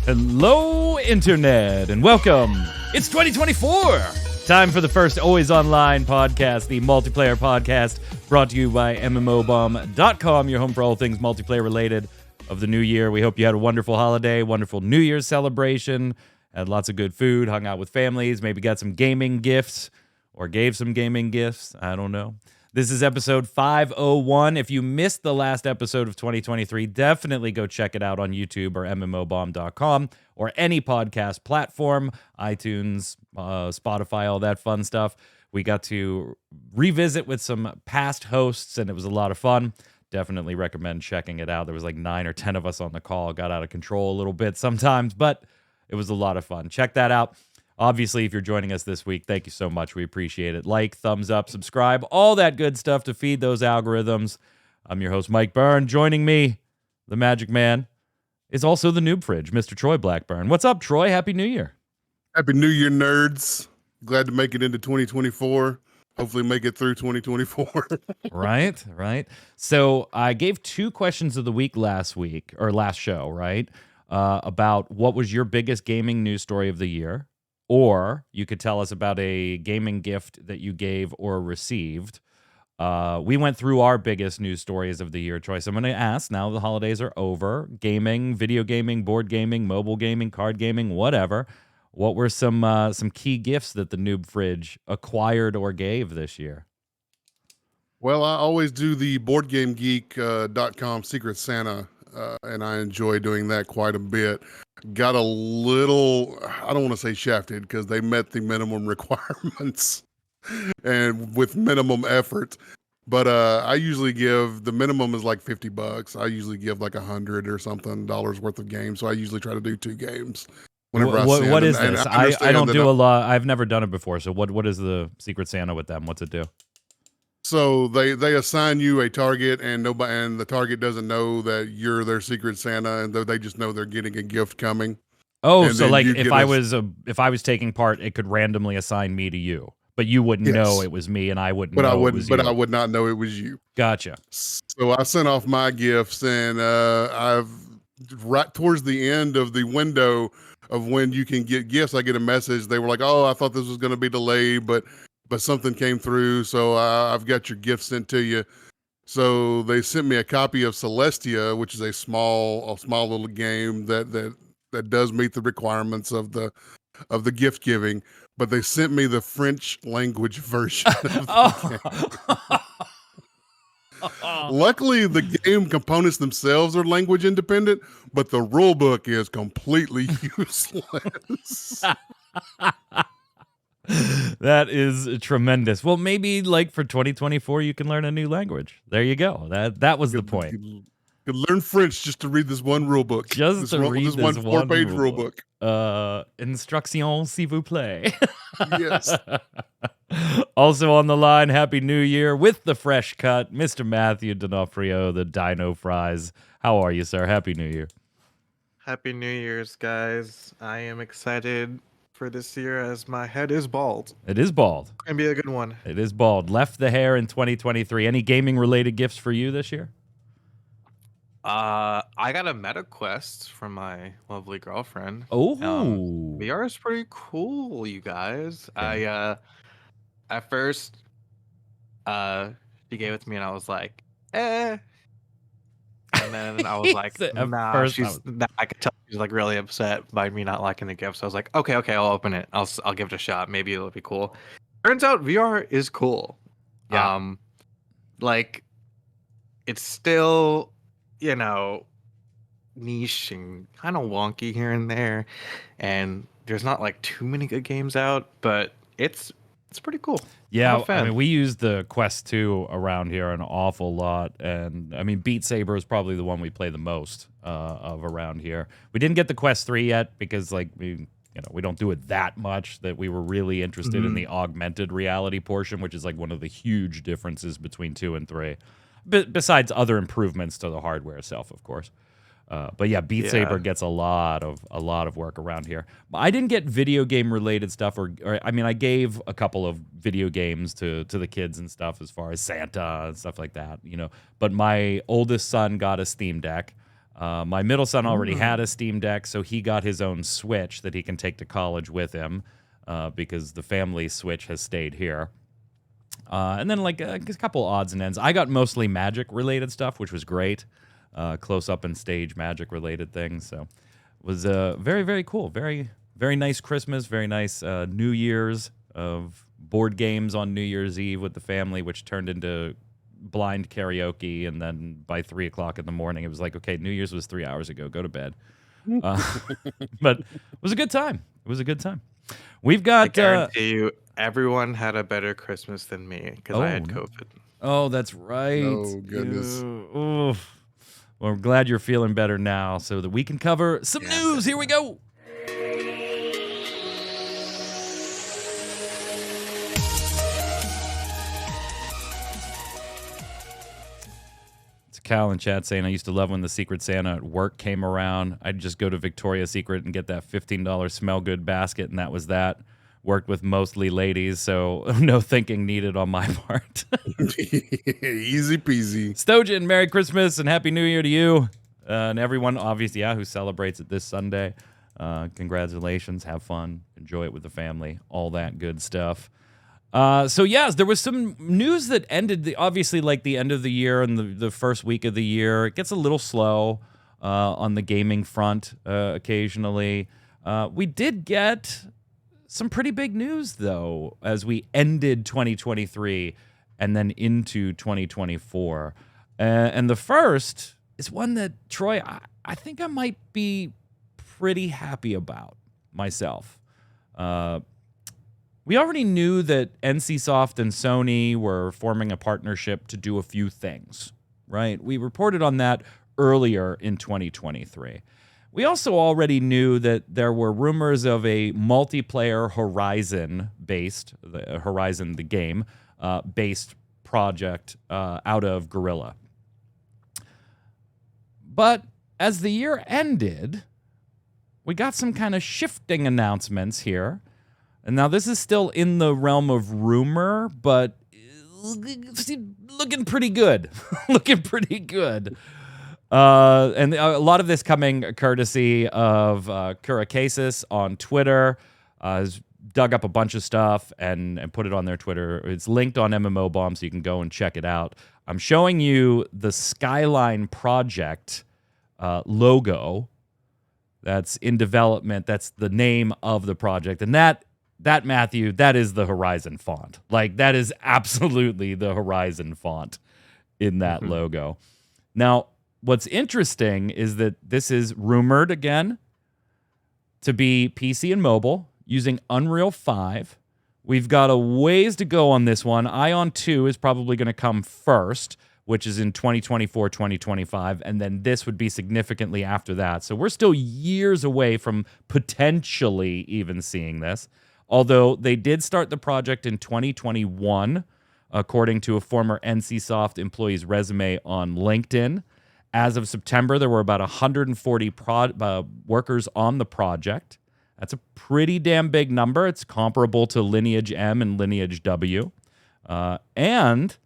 Hello, Internet, and welcome. It's 2024. Time for the first Always Online podcast, the multiplayer podcast brought to you by MMOBomb.com, your home for all things multiplayer related of the new year. We hope you had a wonderful holiday, wonderful New Year's celebration, had lots of good food, hung out with families, maybe got some gaming gifts or gave some gaming gifts. I don't know. This is episode 501. If you missed the last episode of 2023, definitely go check it out on YouTube or MMOBomb.com or any podcast platform, iTunes, Spotify, all that fun stuff. We got to revisit with some past hosts, and it was a lot of fun. Definitely recommend checking it out. There was like 9 or 10 of us on the call. Got out of control a little bit sometimes, but it was a lot of fun. Check that out. Obviously, if you're joining us this week, thank you so much. We appreciate it. Like, thumbs up, subscribe, all that good stuff to feed those algorithms. I'm your host, Mike Byrne. Joining me, the Magic Man, is also the Noob Fridge, Mr. Troy Blackburn. What's up, Troy? Happy New Year. Happy New Year, nerds. Glad to make it into 2024. Hopefully make it through 2024. Right. So I gave 2 questions of the week last show, right? About what was your biggest gaming news story of the year. Or you could tell us about a gaming gift that you gave or received. We went through our biggest news stories of the year, Troy. So I'm going to ask, now the holidays are over, gaming, video gaming, board gaming, mobile gaming, card gaming, whatever. What were some key gifts that the Noob Fridge acquired or gave this year? Well, I always do the BoardGameGeek.com Secret Santa, and I enjoy doing that quite a bit. Got a little, I don't want to say shafted, because they met the minimum requirements and with minimum effort. But I usually give, the minimum is like $50. I usually give like $100 or something dollars worth of games. So I usually try to do 2 games. What is this? I don't do a lot. I've never done it before. So what is the Secret Santa with them? What's it do? So they assign you a target, and the target doesn't know that you're their Secret Santa, and they just know they're getting a gift coming. Oh, and so like if I was taking part, it could randomly assign me to you, but you wouldn't know it was me, and I wouldn't. I would not know it was you. Gotcha. So I sent off my gifts, and I've right towards the end of the window of when you can get gifts, I get a message. They were like, "Oh, I thought this was going to be delayed, but something came through, so I've got your gift sent to you." So they sent me a copy of Celestia, which is a small little game that does meet the requirements of the gift giving. But they sent me the French language version of the game. Luckily, the game components themselves are language independent, but the rule book is completely useless. That is tremendous. Well, maybe like for 2024, you can learn a new language. There you go. That was the point. You could learn French just to read this one rule book. Just to read this one 4-page rule book. Instruction, s'il vous plaît. Yes. Also on the line, Happy New Year with the fresh cut, Mr. Matthew D'Onofrio, the Dino Fries. How are you, sir? Happy New Year. Happy New Year's, guys. I am excited for this year as my head is bald. It is bald. It's gonna be a good one. It is bald. Left the hair in 2023. Any gaming related gifts for you this year? I got a Meta Quest from my lovely girlfriend. Oh, VR is pretty cool, you guys. Yeah. At first, she gave it to me, and I was like, eh. And then I was like, nah. I could tell she's like really upset by me not liking the gift. So I was like, okay, I'll open it. I'll give it a shot. Maybe it'll be cool. Turns out VR is cool. Yeah. Like it's still, niche and kind of wonky here and there, and there's not like too many good games out, but it's pretty cool. Yeah, I mean, we use the Quest 2 around here an awful lot, and I mean, Beat Saber is probably the one we play the most of around here. We didn't get the Quest 3 yet because, like, we don't do it that much that we were really interested in the augmented reality portion, which is like one of the huge differences between 2 and 3. Besides other improvements to the hardware itself, of course. But yeah, Beat Saber gets a lot of work around here. I didn't get video game related stuff, or I mean, I gave a couple of video games to the kids and stuff as far as Santa and stuff like that, But my oldest son got a Steam Deck. My middle son already had a Steam Deck, so he got his own Switch that he can take to college with him because the family Switch has stayed here. And then like a couple odds and ends. I got mostly Magic-related stuff, which was great. Close-up and stage Magic-related things. So it was very, very cool. Very, very nice Christmas. Very nice New Year's of board games on New Year's Eve with the family, which turned into blind karaoke, and then by 3 o'clock in the morning it was like, okay, New Year's was 3 hours ago, go to bed. But it was a good time. We've got I guarantee you everyone had a better Christmas than me because I had COVID. Oh, that's right. Oh, goodness. Well, I'm glad you're feeling better now so that we can cover some news. Here we go. Cal in chat saying, I used to love when the Secret Santa at work came around. I'd just go to Victoria's Secret and get that $15 smell good basket, and that was that. Worked with mostly ladies, so no thinking needed on my part. Easy peasy. Stojan, Merry Christmas and Happy New Year to you. And everyone, obviously, who celebrates it this Sunday. Congratulations. Have fun. Enjoy it with the family. All that good stuff. So yes, there was some news that ended obviously like the end of the year and the first week of the year. It gets a little slow on the gaming front occasionally. We did get some pretty big news though as we ended 2023 and then into 2024. And the first is one that Troy, I think I might be pretty happy about myself. We already knew that NCSoft and Sony were forming a partnership to do a few things, right? We reported on that earlier in 2023. We also already knew that there were rumors of a multiplayer Horizon-based, Horizon the game, based project out of Guerrilla. But as the year ended, we got some kind of shifting announcements here. And now this is still in the realm of rumor, but looking pretty good. Looking pretty good. And a lot of this coming courtesy of Curacasis on Twitter. Has dug up a bunch of stuff and put it on their Twitter. It's linked on MMOBomb, so you can go and check it out. I'm showing you the Skyline Project logo that's in development. That's the name of the project. And that, Matthew, that is the Horizon font. Like, that is absolutely the Horizon font in that logo. Now, what's interesting is that this is rumored, again, to be PC and mobile using Unreal 5. We've got a ways to go on this one. Ion 2 is probably going to come first, which is in 2024, 2025, and then this would be significantly after that. So we're still years away from potentially even seeing this. Although they did start the project in 2021, according to a former NCSoft employee's resume on LinkedIn. As of September, there were about 140 workers on the project. That's a pretty damn big number. It's comparable to Lineage M and Lineage W. And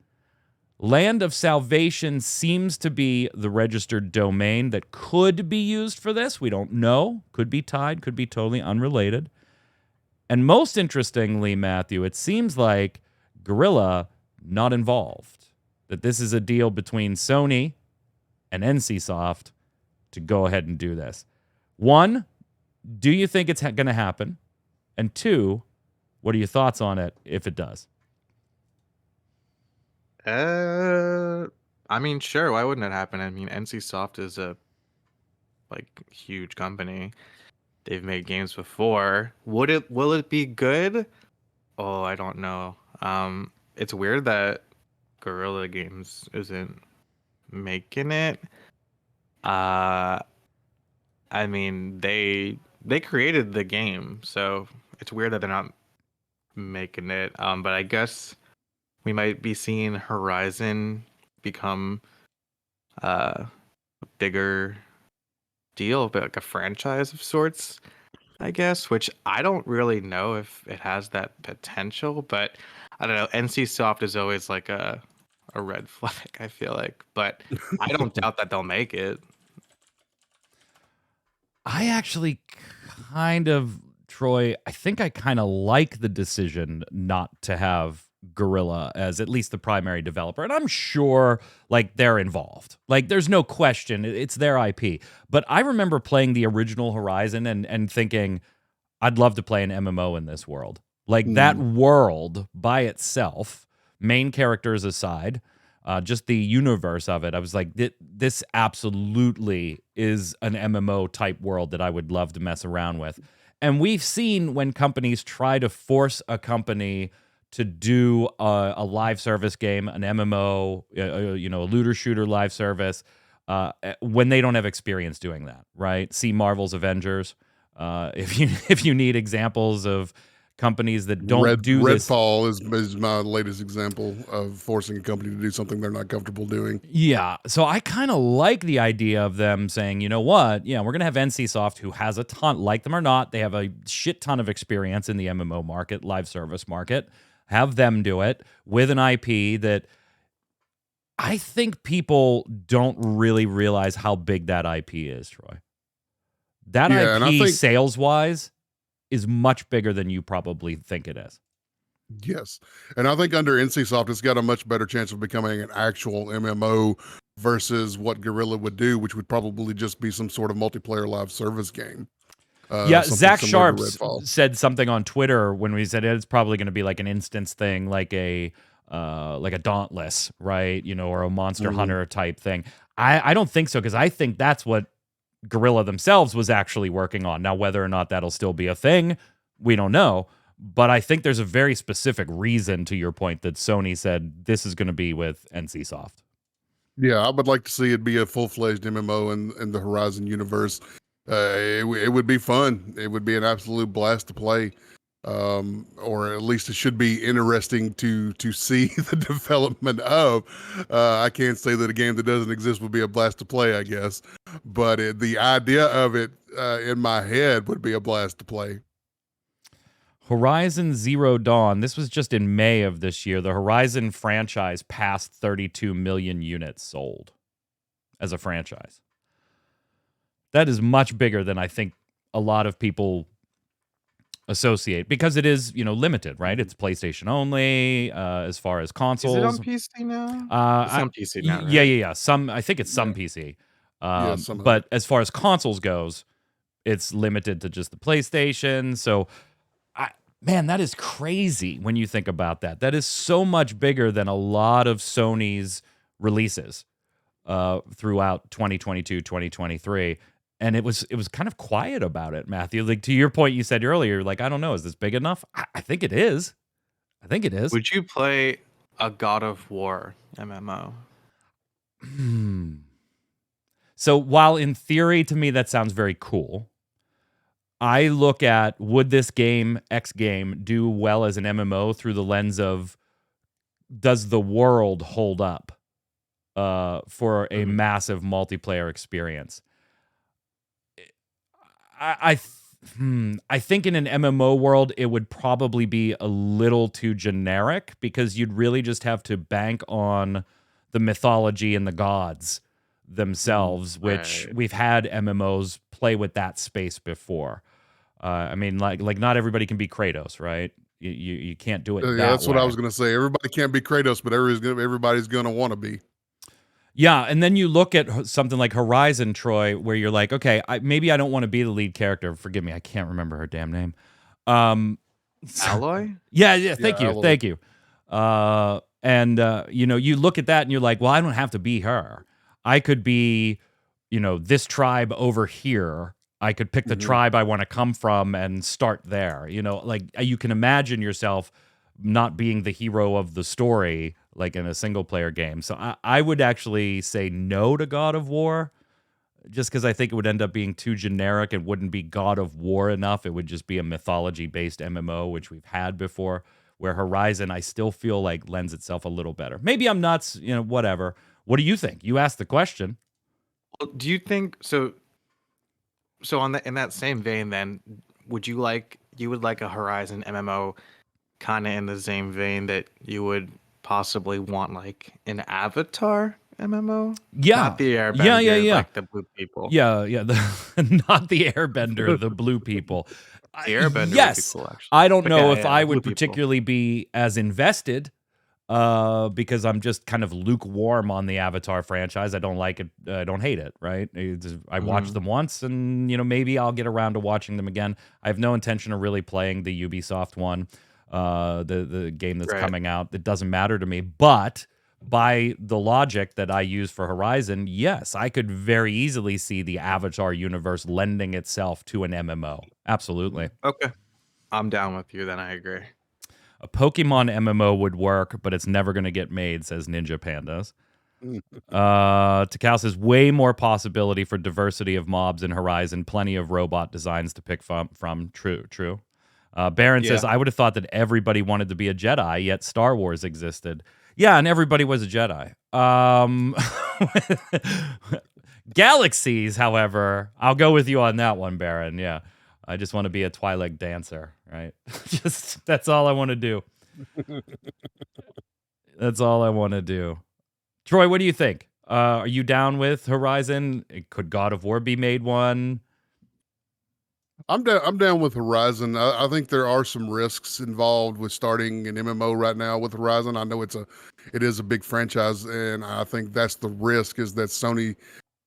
Land of Salvation seems to be the registered domain that could be used for this. We don't know. Could be tied, could be totally unrelated. And most interestingly, Matthew, it seems like Guerrilla not involved. That this is a deal between Sony and NCSoft to go ahead and do this. One, do you think it's going to happen? And two, what are your thoughts on it if it does? I mean, sure. Why wouldn't it happen? I mean, NCSoft is a huge company. They've made games before. Will it be good? Oh, I don't know. It's weird that Guerrilla Games isn't making it. I mean, they created the game, so it's weird that they're not making it. But I guess we might be seeing Horizon become a bigger deal, but like a franchise of sorts, I guess, which I don't really know if it has that potential, but I don't know. NCSoft is always like a red flag, I feel like, but I don't doubt that they'll make it. I actually kind of, Troy, I think I kind of like the decision not to have Guerrilla as at least the primary developer. And I'm sure like they're involved. Like there's no question it's their IP. But I remember playing the original Horizon and thinking I'd love to play an MMO in this world. Like that world by itself, main characters aside, just the universe of it, I was like, this absolutely is an MMO type world that I would love to mess around with. And we've seen when companies try to force a company to do a live service game, an MMO, a looter shooter live service, when they don't have experience doing that, right? See Marvel's Avengers. If you need examples of companies that don't do this. Redfall is my latest example of forcing a company to do something they're not comfortable doing. Yeah, so I kind of like the idea of them saying, you know what, yeah, we're going to have NCSoft, who has a ton, like them or not, they have a shit ton of experience in the MMO market, live service market, have them do it with an IP that I think people don't really realize how big that IP is, Troy. That IP, sales-wise, is much bigger than you probably think it is. Yes. And I think under NCSoft, it's got a much better chance of becoming an actual MMO versus what Guerrilla would do, which would probably just be some sort of multiplayer live service game. Yeah, Zach Sharps said something on Twitter when we said it's probably going to be like an instance thing, like a Dauntless, right? Or a Monster Hunter type thing. I don't think so, because I think that's what Guerrilla themselves was actually working on. Now, whether or not that'll still be a thing, we don't know. But I think there's a very specific reason, to your point, that Sony said this is going to be with NCSoft. Yeah, I would like to see it be a full-fledged MMO in the Horizon universe. It would be fun. It would be an absolute blast to play. Or at least it should be interesting to see the development of. I can't say that a game that doesn't exist would be a blast to play, I guess. But the idea of it in my head would be a blast to play. Horizon Zero Dawn. This was just in May of this year. The Horizon franchise passed 32 million units sold as a franchise. That is much bigger than I think a lot of people associate, because it is, limited, right? It's PlayStation only, as far as consoles. Is it on PC now? It's on PC now, right? Yeah. I think it's some PC. But as far as consoles goes, it's limited to just the PlayStation. So, man, that is crazy when you think about that. That is so much bigger than a lot of Sony's releases throughout 2022, 2023. And it was kind of quiet about it, Matthew. Like, to your point you said earlier, like, I don't know, is this big enough? I think it is. Would you play a God of War MMO? So while in theory, to me, that sounds very cool, I look at, would this game, X game, do well as an MMO through the lens of, does the world hold up for a massive multiplayer experience? I think in an MMO world, it would probably be a little too generic, because you'd really just have to bank on the mythology and the gods themselves, which we've had MMOs play with that space before. I mean, like not everybody can be Kratos, right? You can't do it. Yeah, that's what I was going to say. Everybody can't be Kratos, but everybody's going to want to be. Yeah, and then you look at something like Horizon, Troy, where you're like, okay, maybe I don't want to be the lead character. Forgive me, I can't remember her damn name. Alloy? Yeah, thank you. You look at that and you're like, well, I don't have to be her. I could be, this tribe over here. I could pick the tribe I want to come from and start there. Like, you can imagine yourself not being the hero of the story, like in a single player game. So I would actually say no to God of War, just because I think it would end up being too generic. It wouldn't be God of War enough. It would just be a mythology based MMO, which we've had before, where Horizon, I still feel like, lends itself a little better. Maybe I'm nuts, whatever. What do you think? You asked the question. Well, do you think so in that same vein, then, would you would like a Horizon MMO kind of in the same vein that you would possibly want like an Avatar MMO? Yeah. Not the Airbender, Yeah. like the blue people. Yeah. Not the Airbender, the blue people. The Airbender would be cool, actually. I don't But know yeah, if yeah, I blue would people. particularly be as invested because I'm just kind of lukewarm on the Avatar franchise. I don't like it. I don't hate it, right? I watched them once and, maybe I'll get around to watching them again. I have no intention of really playing the Ubisoft one, the game that's coming out. It doesn't matter to me. But by the logic that I use for Horizon, yes, I could very easily see the Avatar universe lending itself to an MMO. Absolutely. Okay. I'm down with you, then I agree. A Pokemon MMO would work, but it's never going to get made, says Ninja Pandas. Takao says, way more possibility for diversity of mobs in Horizon. Plenty of robot designs to pick from. True. Baron says, I would have thought that everybody wanted to be a Jedi, yet Star Wars existed. Yeah, and everybody was a Jedi. Galaxies, however, I'll go with you on that one, Baron. Yeah. I just want to be a Twilight dancer, right? That's all I want to do. That's all I want to do. Troy, what do you think? Are you down with Horizon? Could God of War be made one? I'm down with Horizon. I think there are some risks involved with starting an MMO right now with Horizon. I know it is a big franchise, and I think that's the risk, is that Sony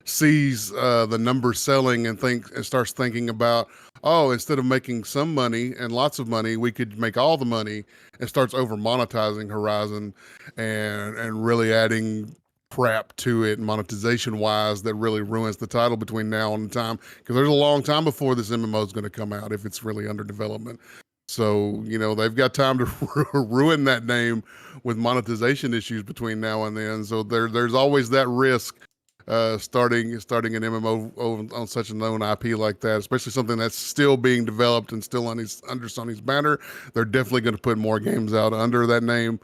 sees the numbers selling and starts thinking about, instead of making some money and lots of money, we could make all the money, and starts over monetizing Horizon and really adding crap to it monetization wise that really ruins the title between now and the time, because there's a long time before this MMO is going to come out if it's really under development. So, they've got time to ruin that name with monetization issues between now and then. So there's always that risk starting an MMO on such a known IP like that, especially something that's still being developed and still under Sony's banner. They're definitely going to put more games out under that name.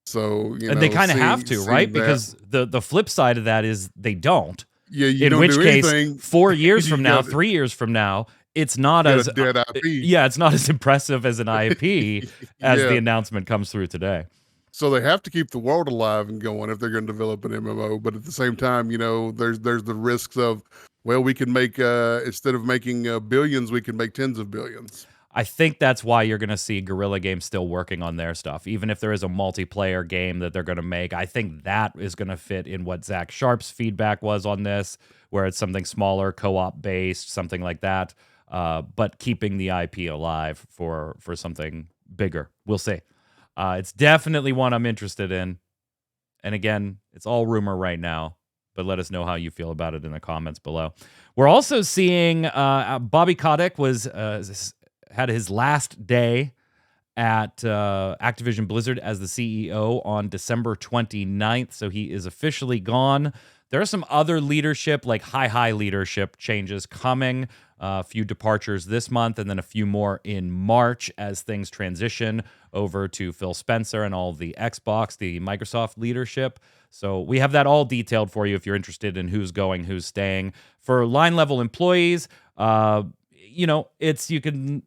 So, and they kind of have to, right? Because the flip side of that is they don't. Yeah, you in don't which do case, anything. 4 years from now, 3 years from now, it's not as dead IP. Yeah, it's not as impressive as an IP as the announcement comes through today. So they have to keep the world alive and going if they're going to develop an MMO. But at the same time, there's the risks of, we can make instead of making billions, we can make tens of billions. I think that's why you're going to see Guerrilla Games still working on their stuff. Even if there is a multiplayer game that they're going to make, I think that is going to fit in what Zach Sharp's feedback was on this, where it's something smaller, co-op based, something like that, but keeping the IP alive for something bigger. We'll see. It's definitely one I'm interested in. And again, it's all rumor right now, but let us know how you feel about it in the comments below. We're also seeing Bobby Kotick had his last day at Activision Blizzard as the CEO on December 29th, so he is officially gone. There are some other leadership, like high leadership changes coming. A few departures this month, and then a few more in March as things transition over to Phil Spencer and all the Xbox, the Microsoft leadership. So we have that all detailed for you if you're interested in who's going, who's staying. For line-level employees, you can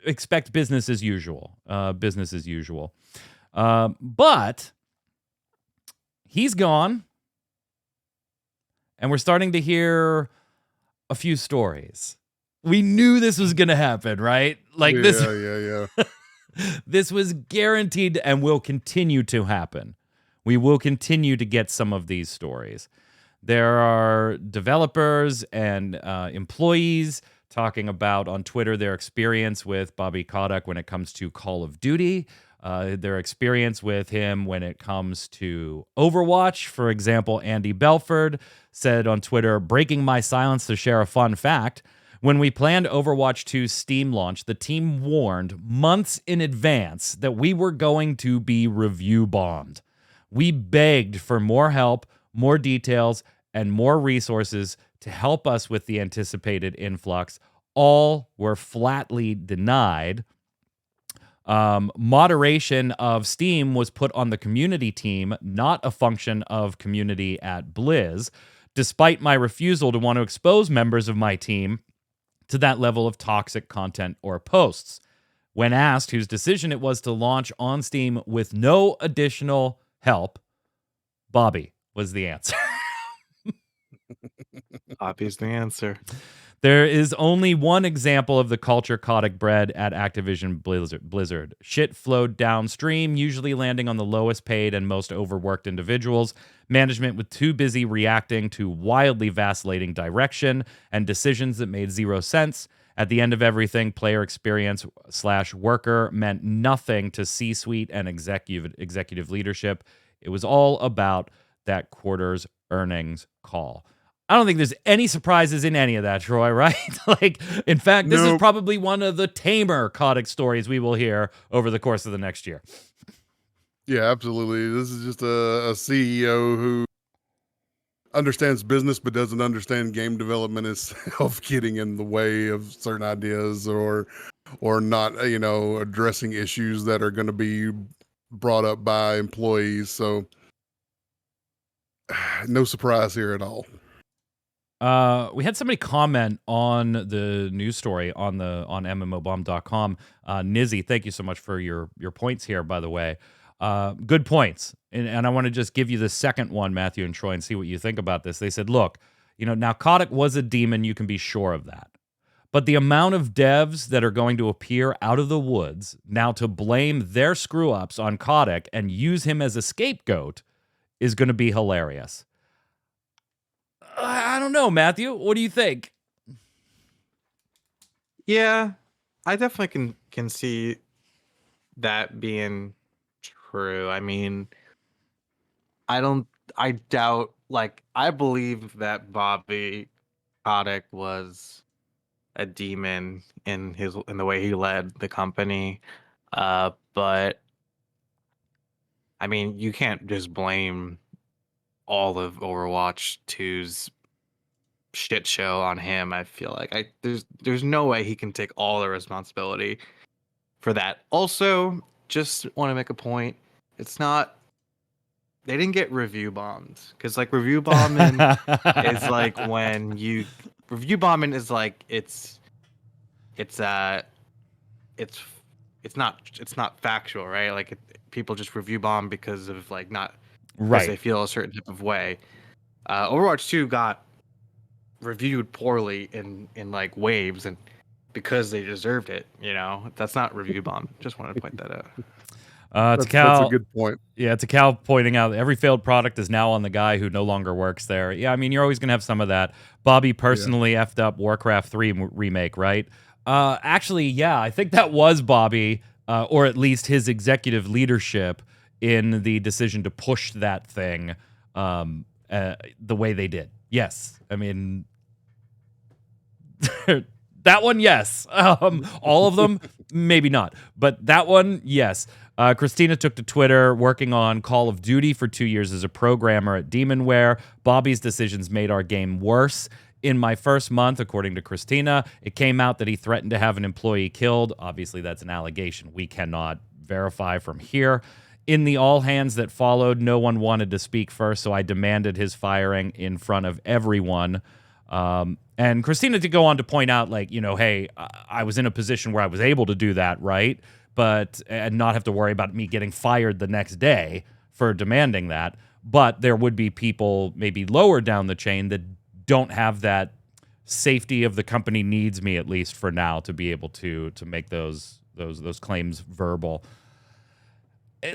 expect business as usual. But he's gone, and we're starting to hear a few stories. We knew this was going to happen, right? Like this. Yeah. This was guaranteed and will continue to happen. We will continue to get some of these stories. There are developers and employees talking about on Twitter their experience with Bobby Kotick when it comes to Call of Duty, their experience with him when it comes to Overwatch. For example, Andy Belford said on Twitter, breaking my silence to share a fun fact. When we planned Overwatch 2's Steam launch, the team warned months in advance that we were going to be review bombed. We begged for more help, more details, and more resources to help us with the anticipated influx. All were flatly denied. Moderation of Steam was put on the community team, not a function of community at Blizz. Despite my refusal to want to expose members of my team to that level of toxic content or posts. When asked whose decision it was to launch on Steam with no additional help, Bobby was the answer. Poppy's the answer. There is only one example of the culture Kotick bred at Activision Blizzard. Shit flowed downstream, usually landing on the lowest paid and most overworked individuals. Management was too busy reacting to wildly vacillating direction and decisions that made zero sense. At the end of everything, player experience / worker meant nothing to C-suite and executive leadership. It was all about that quarter's earnings call. I don't think there's any surprises in any of that, Troy, right? Like, in fact, this is probably one of the tamer Kotick stories we will hear over the course of the next year. Yeah, absolutely. This is just a CEO who understands business but doesn't understand game development itself, getting in the way of certain ideas or not, addressing issues that are going to be brought up by employees. So no surprise here at all. We had somebody comment on the news story on MMOBomb.com. Nizzy, thank you so much for your points here, by the way. Good points. And I want to just give you the second one, Matthew and Troy, and see what you think about this. They said, look, now Kotick was a demon, you can be sure of that. But the amount of devs that are going to appear out of the woods now to blame their screw-ups on Kotick and use him as a scapegoat is going to be hilarious. I don't know, Matthew. What do you think? Yeah, I definitely can see that being true. I mean, I believe that Bobby Kotick was a demon in the way he led the company. But I mean, you can't just blame all of Overwatch 2's shit show on him. I feel like there's no way he can take all the responsibility for that. Also, just want to make a point. It's not they didn't get review bombed, because like review bombing is like when you review bombing is like it's not factual, right? Like people just review bomb because of like not because they feel a certain type of way. Overwatch 2 got reviewed poorly in like waves, and because they deserved it, that's not review bomb. Just wanted to point that out. That's a good point. Yeah, to Cal pointing out every failed product is now on the guy who no longer works there. Yeah, I mean, you're always going to have some of that. Bobby personally effed up Warcraft 3 remake, right? Actually, yeah, I think that was Bobby, or at least his executive leadership in the decision to push that thing the way they did. Yes, I mean, that one, yes. All of them, maybe not. But that one, yes. Christina took to Twitter, working on Call of Duty for 2 years as a programmer at Demonware. Bobby's decisions made our game worse. In my first month, according to Christina, it came out that he threatened to have an employee killed. Obviously, that's an allegation we cannot verify from here. In the all hands that followed, no one wanted to speak first, so I demanded his firing in front of everyone. And Christina did go on to point out, like, hey, I was in a position where I was able to do that, right? And not have to worry about me getting fired the next day for demanding that. But there would be people maybe lower down the chain that don't have that safety of the company needs me, at least for now, to be able to make those claims verbal.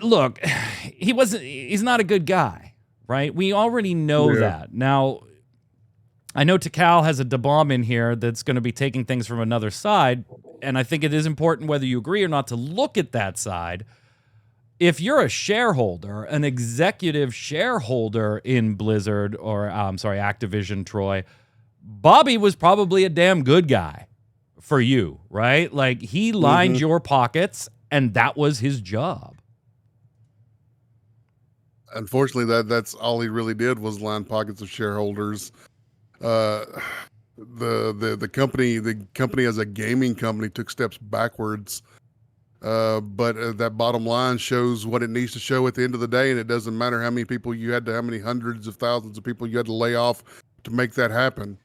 Look, he's not a good guy, right? We already know that. Now, I know Takal has a DeBomb in here that's going to be taking things from another side, and I think it is important, whether you agree or not, to look at that side. If you're a shareholder, an executive shareholder in Blizzard, or Activision, Troy, Bobby was probably a damn good guy for you, right? Like, he lined your pockets, and that was his job. Unfortunately, that's all he really did, was line pockets of shareholders. The company as a gaming company took steps backwards. But that bottom line shows what it needs to show at the end of the day, and it doesn't matter how many people how many hundreds of thousands of people you had to lay off to make that happen,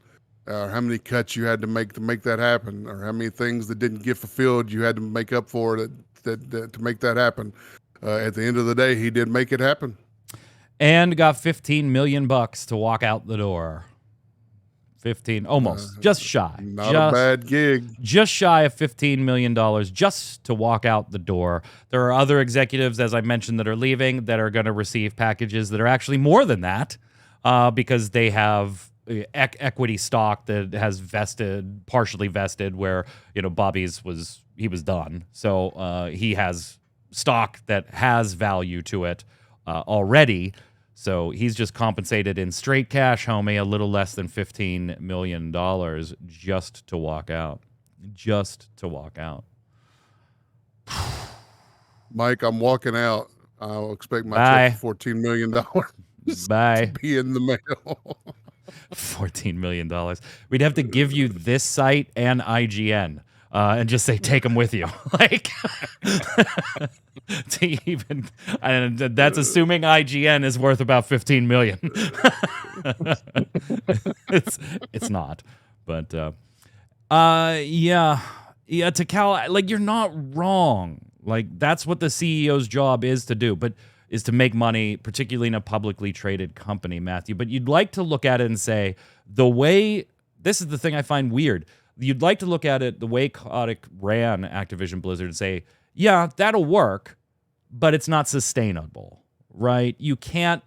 or how many cuts you had to make that happen, or how many things that didn't get fulfilled you had to make up for to make that happen. At the end of the day, he did make it happen, and got $15 million to walk out the door. 15, almost, just shy. Not a bad gig. Just shy of $15 million just to walk out the door. There are other executives, as I mentioned, that are leaving that are going to receive packages that are actually more than that because they have equity stock that has vested, partially vested, where, Bobby's was done. So he has stock that has value to it already. So he's just compensated in straight cash, homie, a little less than $15 million just to walk out. Just to walk out. Mike, I'm walking out. I'll expect my check for $14 million Bye. to be in the mail. $14 million. We'd have to give you this site and IGN and just say, take them with you. Like, to even, and that's assuming IGN is worth about $15 million. It's not, but yeah, to Cal, like, you're not wrong. Like, that's what the CEO's job is to do, but is to make money, particularly in a publicly traded company, Matthew. But you'd like to look at it and say, this is the thing I find weird. You'd like to look at it the way Kotick ran Activision Blizzard and say, yeah, that'll work, but it's not sustainable, right? You can't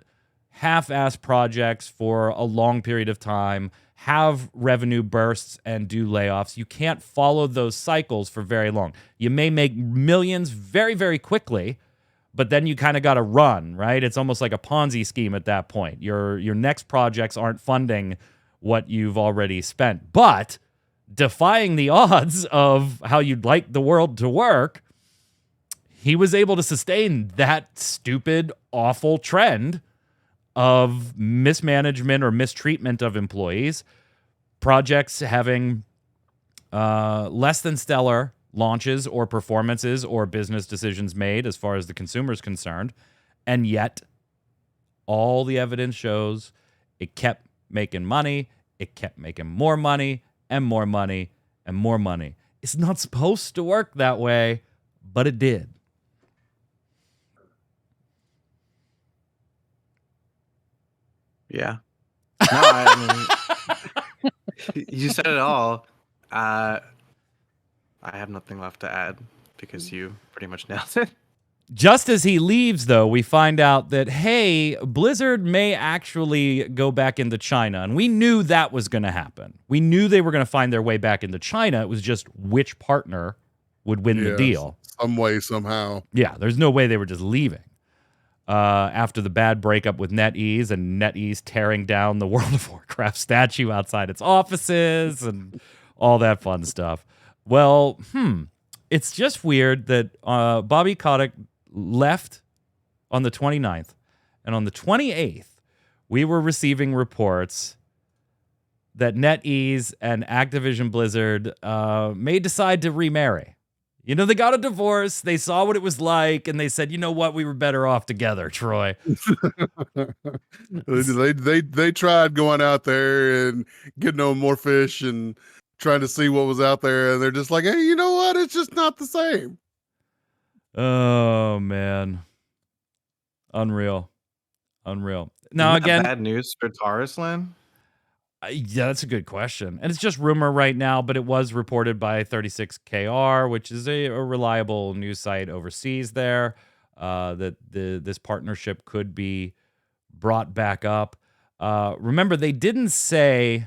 half-ass projects for a long period of time, have revenue bursts and do layoffs. You can't follow those cycles for very long. You may make millions very, very quickly, but then you kind of got to run, right? It's almost like a Ponzi scheme at that point. Your next projects aren't funding what you've already spent. But defying the odds of how you'd like the world to work, he was able to sustain that stupid, awful trend of mismanagement or mistreatment of employees, projects having less than stellar launches or performances or business decisions made as far as the consumer is concerned, and yet all the evidence shows it kept making money, it kept making more money, and more money, and more money. It's not supposed to work that way, but it did. Yeah. No, I mean, you said it all. I have nothing left to add because you pretty much nailed it. Just as he leaves, though, we find out that, hey, Blizzard may actually go back into China. And we knew that was going to happen. We knew they were going to find their way back into China. It was just which partner would win the deal. Some way, somehow. Yeah, there's no way they were just leaving. After the bad breakup with NetEase and NetEase tearing down the World of Warcraft statue outside its offices and all that fun stuff. Well, it's just weird that Bobby Kotick left on the 29th, and on the 28th, we were receiving reports that NetEase and Activision Blizzard may decide to remarry. You know, they got a divorce, they saw what it was like, and they said, you know what, we were better off together, Troy. they tried going out there and getting on more fish and trying to see what was out there, and they're just like, hey, you know what? It's just not the same. Oh, man. Unreal. Now, Isn't again, that bad news for Taurus Land? Yeah, that's a good question. And it's just rumor right now, but it was reported by 36KR, which is a reliable news site overseas there, that this partnership could be brought back up. Remember, they didn't say,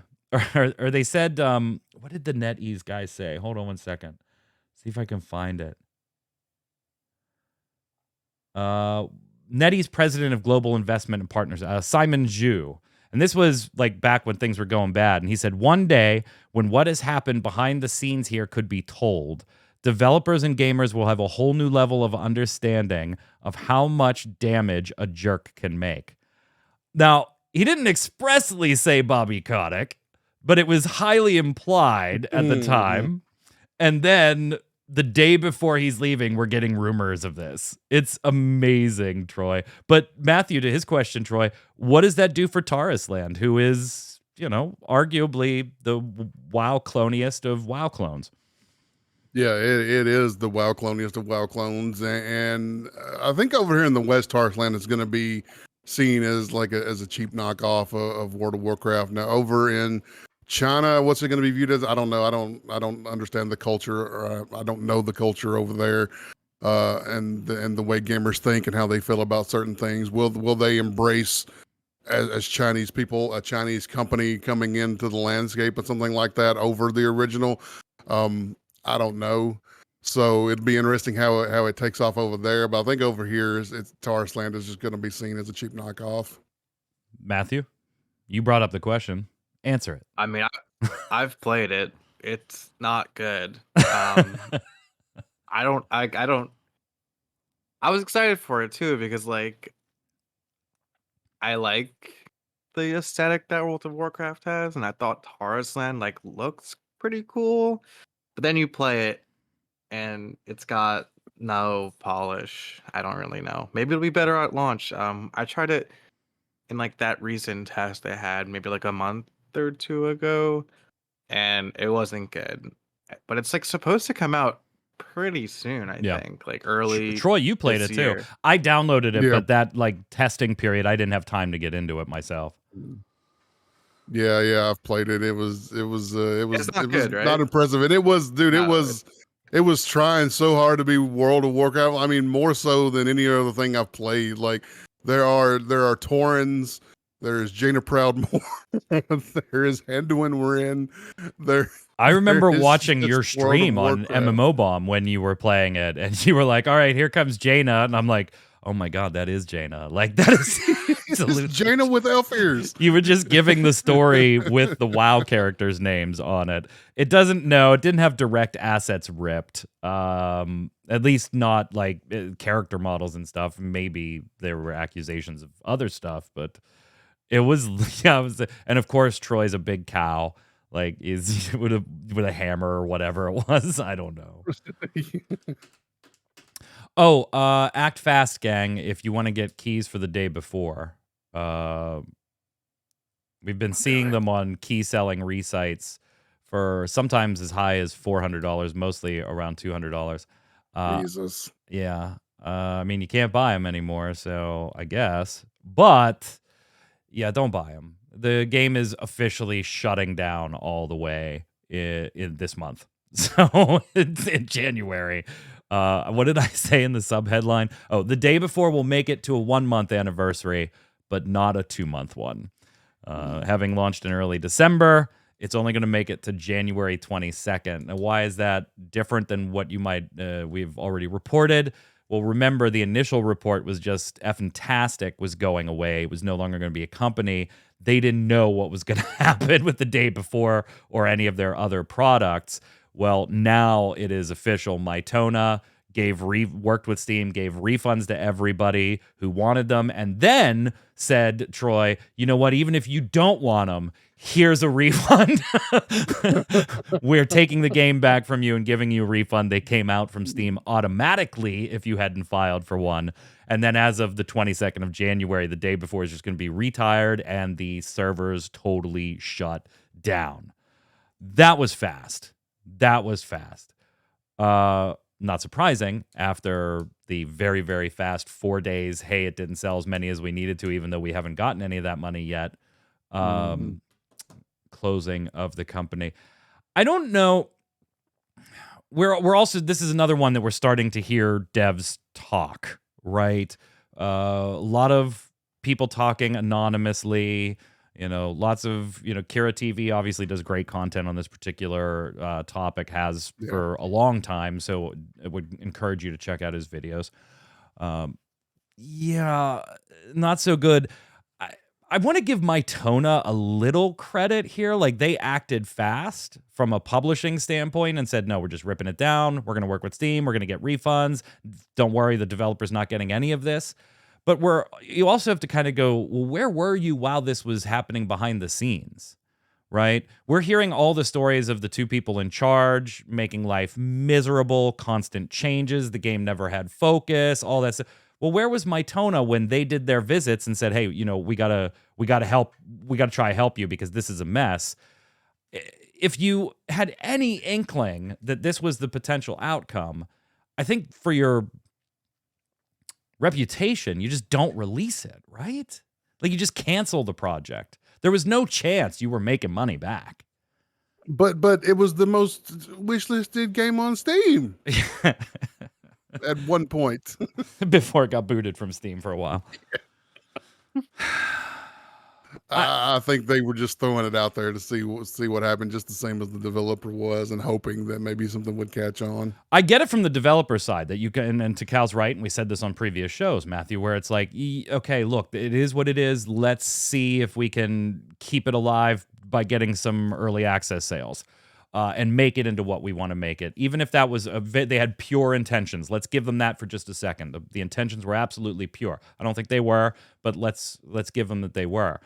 or they said, what did the NetEase guys say? Hold on one second. See if I can find it. NetEase president of global investment and partners, Simon Zhu. And this was like back when things were going bad. And he said, one day when what has happened behind the scenes here could be told, developers and gamers will have a whole new level of understanding of how much damage a jerk can make. Now, he didn't expressly say Bobby Kotick, but it was highly implied at the time. And then the day before he's leaving, we're getting rumors of this. It's amazing, Troy. But Matthew, to his question, Troy, what does that do for Taurus Land, who is, you know, arguably the WoW cloniest of WoW clones? Yeah, it is the WoW cloniest of WoW clones. And I think over here in the West, Taurus Land is going to be seen as like as a cheap knockoff of World of Warcraft. Now, over in China, what's it going to be viewed as? I don't know. I don't understand the culture, or I don't know the culture over there, and the way gamers think and how they feel about certain things. Will they embrace as Chinese people, a Chinese company coming into the landscape and something like that over the original? I don't know. So it'd be interesting how it takes off over there. But I think over here, it's Tarsland is just going to be seen as a cheap knockoff. Matthew, you brought up the question. Answer it. I mean, I've played it. It's not good. I don't. I was excited for it too because like I like the aesthetic that World of Warcraft has, and I thought Tarsland like looks pretty cool. But then you play it, and it's got no polish. I don't really know. Maybe it'll be better at launch. I tried it in like that recent test they had maybe like a month or two ago, and it wasn't good. But it's like supposed to come out pretty soon, I think, like early. Troy, you played it year. too. I downloaded it, but that like testing period, I didn't have time to get into it myself. Yeah, I've played it. It was good, right? not impressive, and it was, dude. No, it was trying so hard to be World of Warcraft. I mean, more so than any other thing I've played. Like there are Taurens, there's Jaina Proudmoore, there is Anduin Wrynn. I remember watching your stream on MMOBomb when you were playing it, and you were like, "All right, here comes Jaina," and I'm like, "Oh my god, that is Jaina!" Like that is Jaina with elf ears. You were just giving the story with the WoW characters' names on it. It didn't have direct assets ripped. At least not like character models and stuff. Maybe there were accusations of other stuff, but it was and of course Troy's a big cow. Like is with a hammer or whatever it was. I don't know. Act fast, gang, if you want to get keys for the day before. We've been seeing them on key selling resites for sometimes as high as $400, mostly around $200. Jesus. Yeah. I mean, you can't buy them anymore, so I guess. But yeah, don't buy them. The game is officially shutting down all the way in this month. So it's in January. What did I say in the sub headline? Oh, the day before will make it to a 1 month anniversary, but not a 2 month one. Having launched in early December, it's only going to make it to January 22nd. Now, why is that different than what you might we've already reported? Well, remember the initial report was just F-Tastic was going away. It was no longer going to be a company. They didn't know what was going to happen with the day before or any of their other products. Well, now it is official. Mytona worked with Steam, gave refunds to everybody who wanted them, and then said, Troy, you know what? Even if you don't want them, here's a refund. We're taking the game back from you and giving you a refund. They came out from Steam automatically if you hadn't filed for one. And then as of the 22nd of January, the day before, is just going to be retired and the servers totally shut down. That was fast. Not surprising after the very, very fast 4 days. Hey, it didn't sell as many as we needed to, even though we haven't gotten any of that money yet. Closing of the company. I don't know. We're also, this is another one that we're starting to hear devs talk, right? A lot of people talking anonymously. Lots of, Kira TV obviously does great content on this particular topic, has for a long time. So it would encourage you to check out his videos. Not so good. I want to give Mytona a little credit here. Like they acted fast from a publishing standpoint and said, no, we're just ripping it down. We're going to work with Steam. We're going to get refunds. Don't worry, the developer's not getting any of this. But you also have to kind of go, well, where were you while this was happening behind the scenes, right? We're hearing all the stories of the two people in charge making life miserable, constant changes. The game never had focus, all that stuff. Well, where was Mytona when they did their visits and said, hey, we gotta help, we gotta try to help you because this is a mess. If you had any inkling that this was the potential outcome, I think for your reputation, you just don't release it, right? Like you just cancel the project. There was no chance you were making money back. But it was the most wishlisted game on Steam at one point. Before it got booted from Steam for a while. I think they were just throwing it out there to see what happened, just the same as the developer was, and hoping that maybe something would catch on. I get it from the developer side that you can, and to Cal's right, and we said this on previous shows, Matthew, where it's like, okay, look, it is what it is. Let's see if we can keep it alive by getting some early access sales. And make it into what we want to make it. Even if that was, they had pure intentions. Let's give them that for just a second. The intentions were absolutely pure. I don't think they were, but let's give them that they were.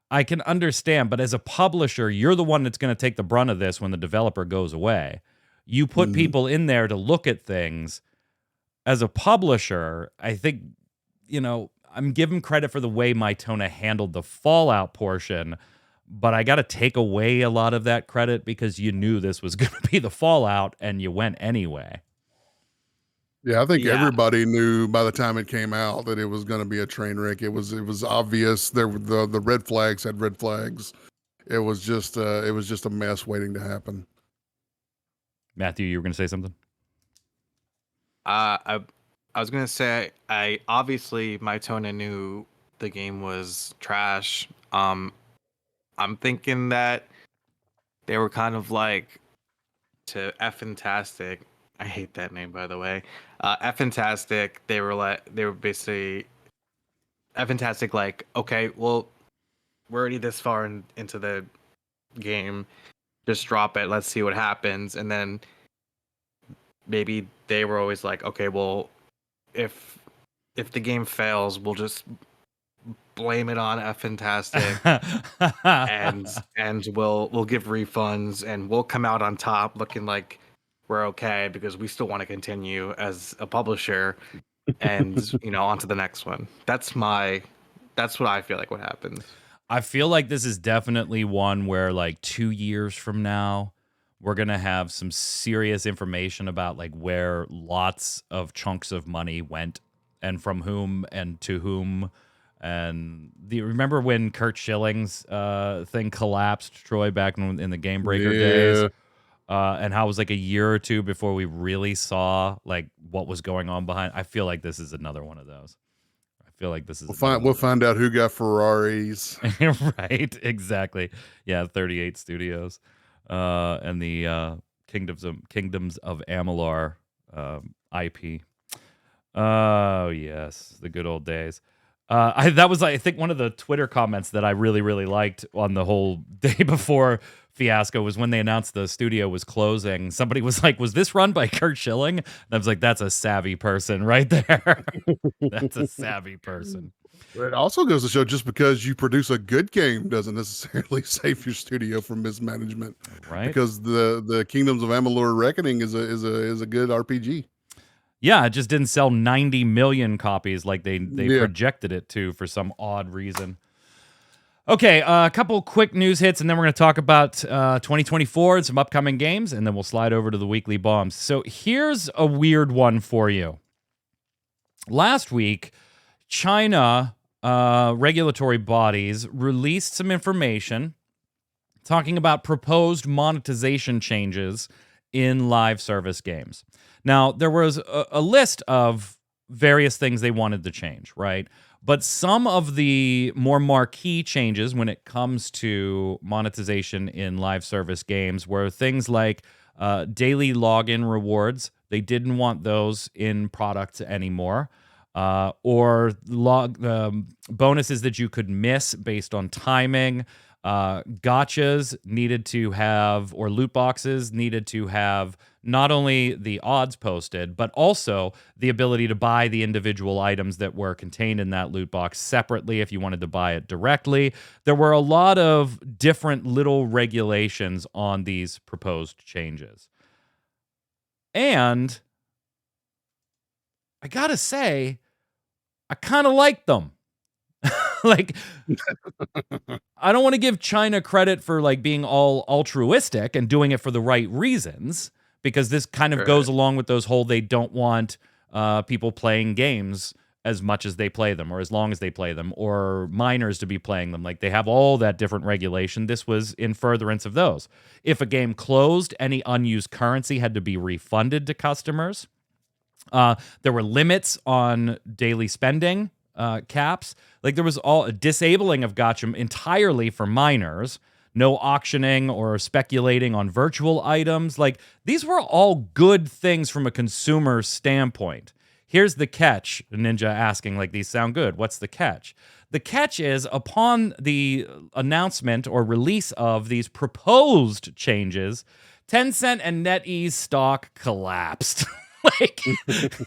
I can understand, but as a publisher, you're the one that's going to take the brunt of this when the developer goes away. You put people in there to look at things. As a publisher, I think, I'm giving credit for the way Mytona handled the Fallout portion, but I got to take away a lot of that credit because you knew this was going to be the Fallout and you went anyway. Yeah, I think everybody knew by the time it came out that it was going to be a train wreck. It was obvious. The red flags had red flags. It was just a mess waiting to happen. Matthew, you were going to say something? I was going to say obviously Mytona knew the game was trash. I'm thinking that they were kind of like to F-Fantastic. I hate that name, by the way. F-Fantastic, they were basically F-Fantastic, like, okay, well, we're already this far into the game. Just drop it. Let's see what happens. And then maybe they were always like, okay, well, if the game fails, we'll just blame it on F-Fantastic and we'll give refunds and we'll come out on top looking like we're okay because we still want to continue as a publisher and on to the next one. That's what I feel like what happens. I feel like this is definitely one where like 2 years from now we're going to have some serious information about like where lots of chunks of money went and from whom and to whom. And do you remember when Kurt Schilling's thing collapsed, Troy, back in the Game Breaker days? And how it was like a year or two before we really saw like what was going on behind. I feel like this is another one of those. I feel like this is. We'll find out who got Ferraris. Right, exactly. Yeah, 38 Studios, and the Kingdoms of Amalur IP. Oh yes, the good old days. That was, I think, one of the Twitter comments that I really, really liked on the whole day before Fiasco was when they announced the studio was closing. Somebody was like, was this run by Kurt Schilling? And I was like, that's a savvy person right there. That's a savvy person. It also goes to show just because you produce a good game doesn't necessarily save your studio from mismanagement. Right. Because the Kingdoms of Amalur Reckoning is a good RPG. Yeah, it just didn't sell 90 million copies like they projected it to for some odd reason. Okay, a couple quick news hits, and then we're going to talk about 2024 and some upcoming games, and then we'll slide over to the weekly bombs. So here's a weird one for you. Last week, China regulatory bodies released some information talking about proposed monetization changes in live service games. Now, there was a list of various things they wanted to change, right? But some of the more marquee changes when it comes to monetization in live service games were things like daily login rewards. They didn't want those in products anymore. Or bonuses that you could miss based on timing. Gotchas needed to have, or loot boxes needed to have not only the odds posted, but also the ability to buy the individual items that were contained in that loot box separately if you wanted to buy it directly. There were a lot of different little regulations on these proposed changes. And I gotta say, I kind of like them. Like, I don't want to give China credit for like being all altruistic and doing it for the right reasons, because this kind of goes along with those whole they don't want people playing games as much as they play them or as long as they play them, or minors to be playing them. Like, they have all that different regulation. This was in furtherance of those. If a game closed, any unused currency had to be refunded to customers. There were limits on daily spending, caps. Like, there was all a disabling of gacha entirely for minors. No auctioning or speculating on virtual items. Like, these were all good things from a consumer standpoint. Here's the catch, Ninja asking, like, these sound good. What's the catch? The catch is, upon the announcement or release of these proposed changes, Tencent and NetEase stock collapsed. Like,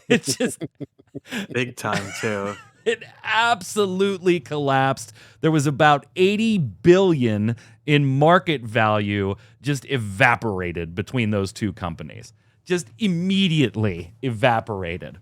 it's just big time too. It absolutely collapsed. There was about 80 billion in market value just evaporated between those two companies. Just immediately evaporated.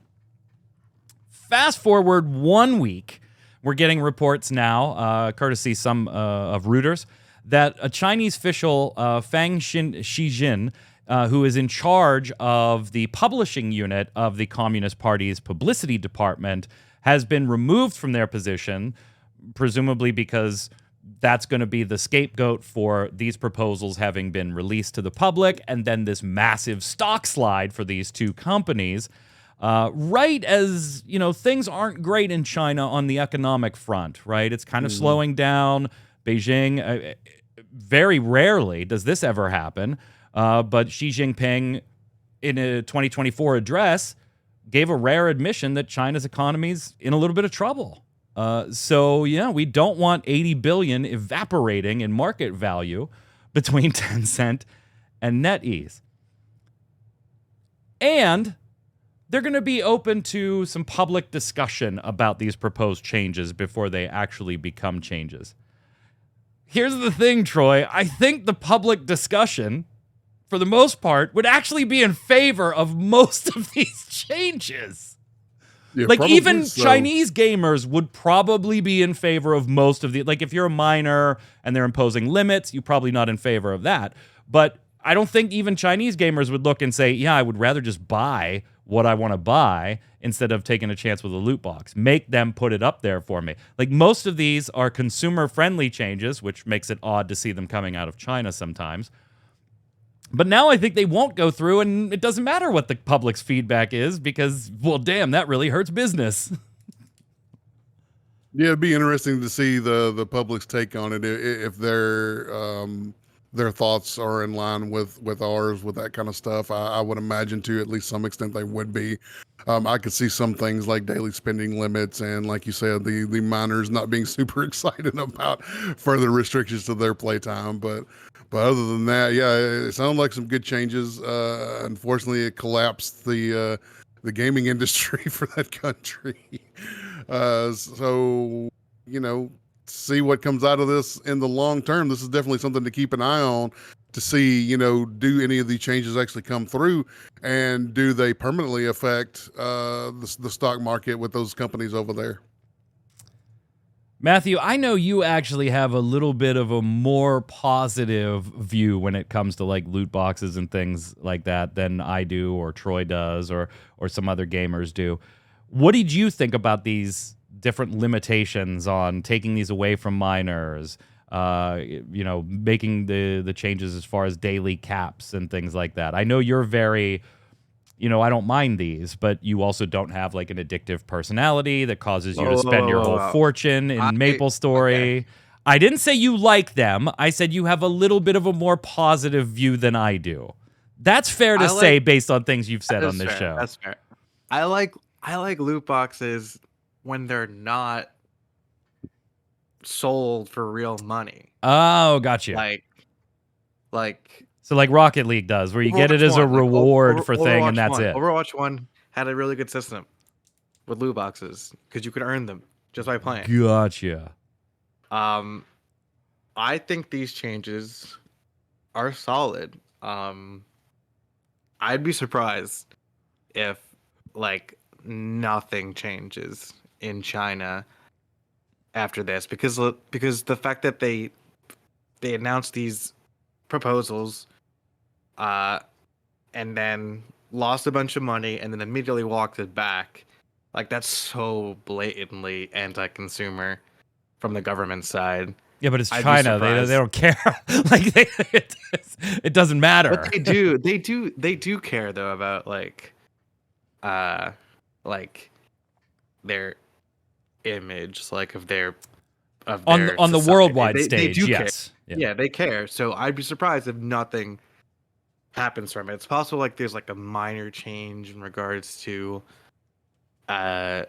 Fast forward 1 week, we're getting reports now, courtesy some of Reuters, that a Chinese official, Fang Xijin, who is in charge of the publishing unit of the Communist Party's publicity department, has been removed from their position, presumably because that's going to be the scapegoat for these proposals having been released to the public, and then this massive stock slide for these two companies. Right as, things aren't great in China on the economic front, right? It's kind of slowing down. Beijing, very rarely does this ever happen, but Xi Jinping, in a 2024 address, gave a rare admission that China's economy's in a little bit of trouble. So, we don't want 80 billion evaporating in market value between Tencent and NetEase. And they're going to be open to some public discussion about these proposed changes before they actually become changes. Here's the thing, Troy. I think the public discussion, for the most part, would actually be in favor of most of these changes. Yeah, like, even so. Chinese gamers would probably be in favor of most of the... Like, if you're a minor and they're imposing limits, you're probably not in favor of that. But I don't think even Chinese gamers would look and say, yeah, I would rather just buy what I want to buy instead of taking a chance with a loot box. Make them put it up there for me. Like, most of these are consumer-friendly changes, which makes it odd to see them coming out of China sometimes. But now I think they won't go through, and it doesn't matter what the public's feedback is because, well, damn, that really hurts business. Yeah, it'd be interesting to see the public's take on it, if their thoughts are in line with ours with that kind of stuff. I would imagine to at least some extent they would be. I could see some things like daily spending limits and, like you said, the minors not being super excited about further restrictions to their playtime. But other than that, yeah, it sounded like some good changes. Unfortunately, it collapsed the gaming industry for that country. So, see what comes out of this in the long term. This is definitely something to keep an eye on to see, do any of these changes actually come through, and do they permanently affect the stock market with those companies over there? Matthew, I know you actually have a little bit of a more positive view when it comes to like loot boxes and things like that than I do, or Troy does, or some other gamers do. What did you think about these different limitations on taking these away from minors, making the changes as far as daily caps and things like that? I know you're very, I don't mind these, but you also don't have like an addictive personality that causes you to spend your whole fortune in MapleStory. Okay. I didn't say you like them. I said you have a little bit of a more positive view than I do. That's fair to say based on things you've said on this show. That's fair. I like loot boxes when they're not sold for real money. Oh, gotcha. So like Rocket League does, where you get it as a reward for thing, and that's it. Overwatch 1 had a really good system with loot boxes because you could earn them just by playing. Gotcha. I think these changes are solid. I'd be surprised if like nothing changes in China after this, because the fact that they announced these proposals and then lost a bunch of money and then immediately walked it back, Like that's so blatantly anti-consumer from the government side. Yeah, but it's I'd be China. They surprised. don't care. Like it doesn't matter. But they do care though about uh like their image, like of their on the society. worldwide They stage, do care. yes. Yeah, they care. So I'd be surprised if nothing happens from it. It's possible like there's like a minor change in regards to uh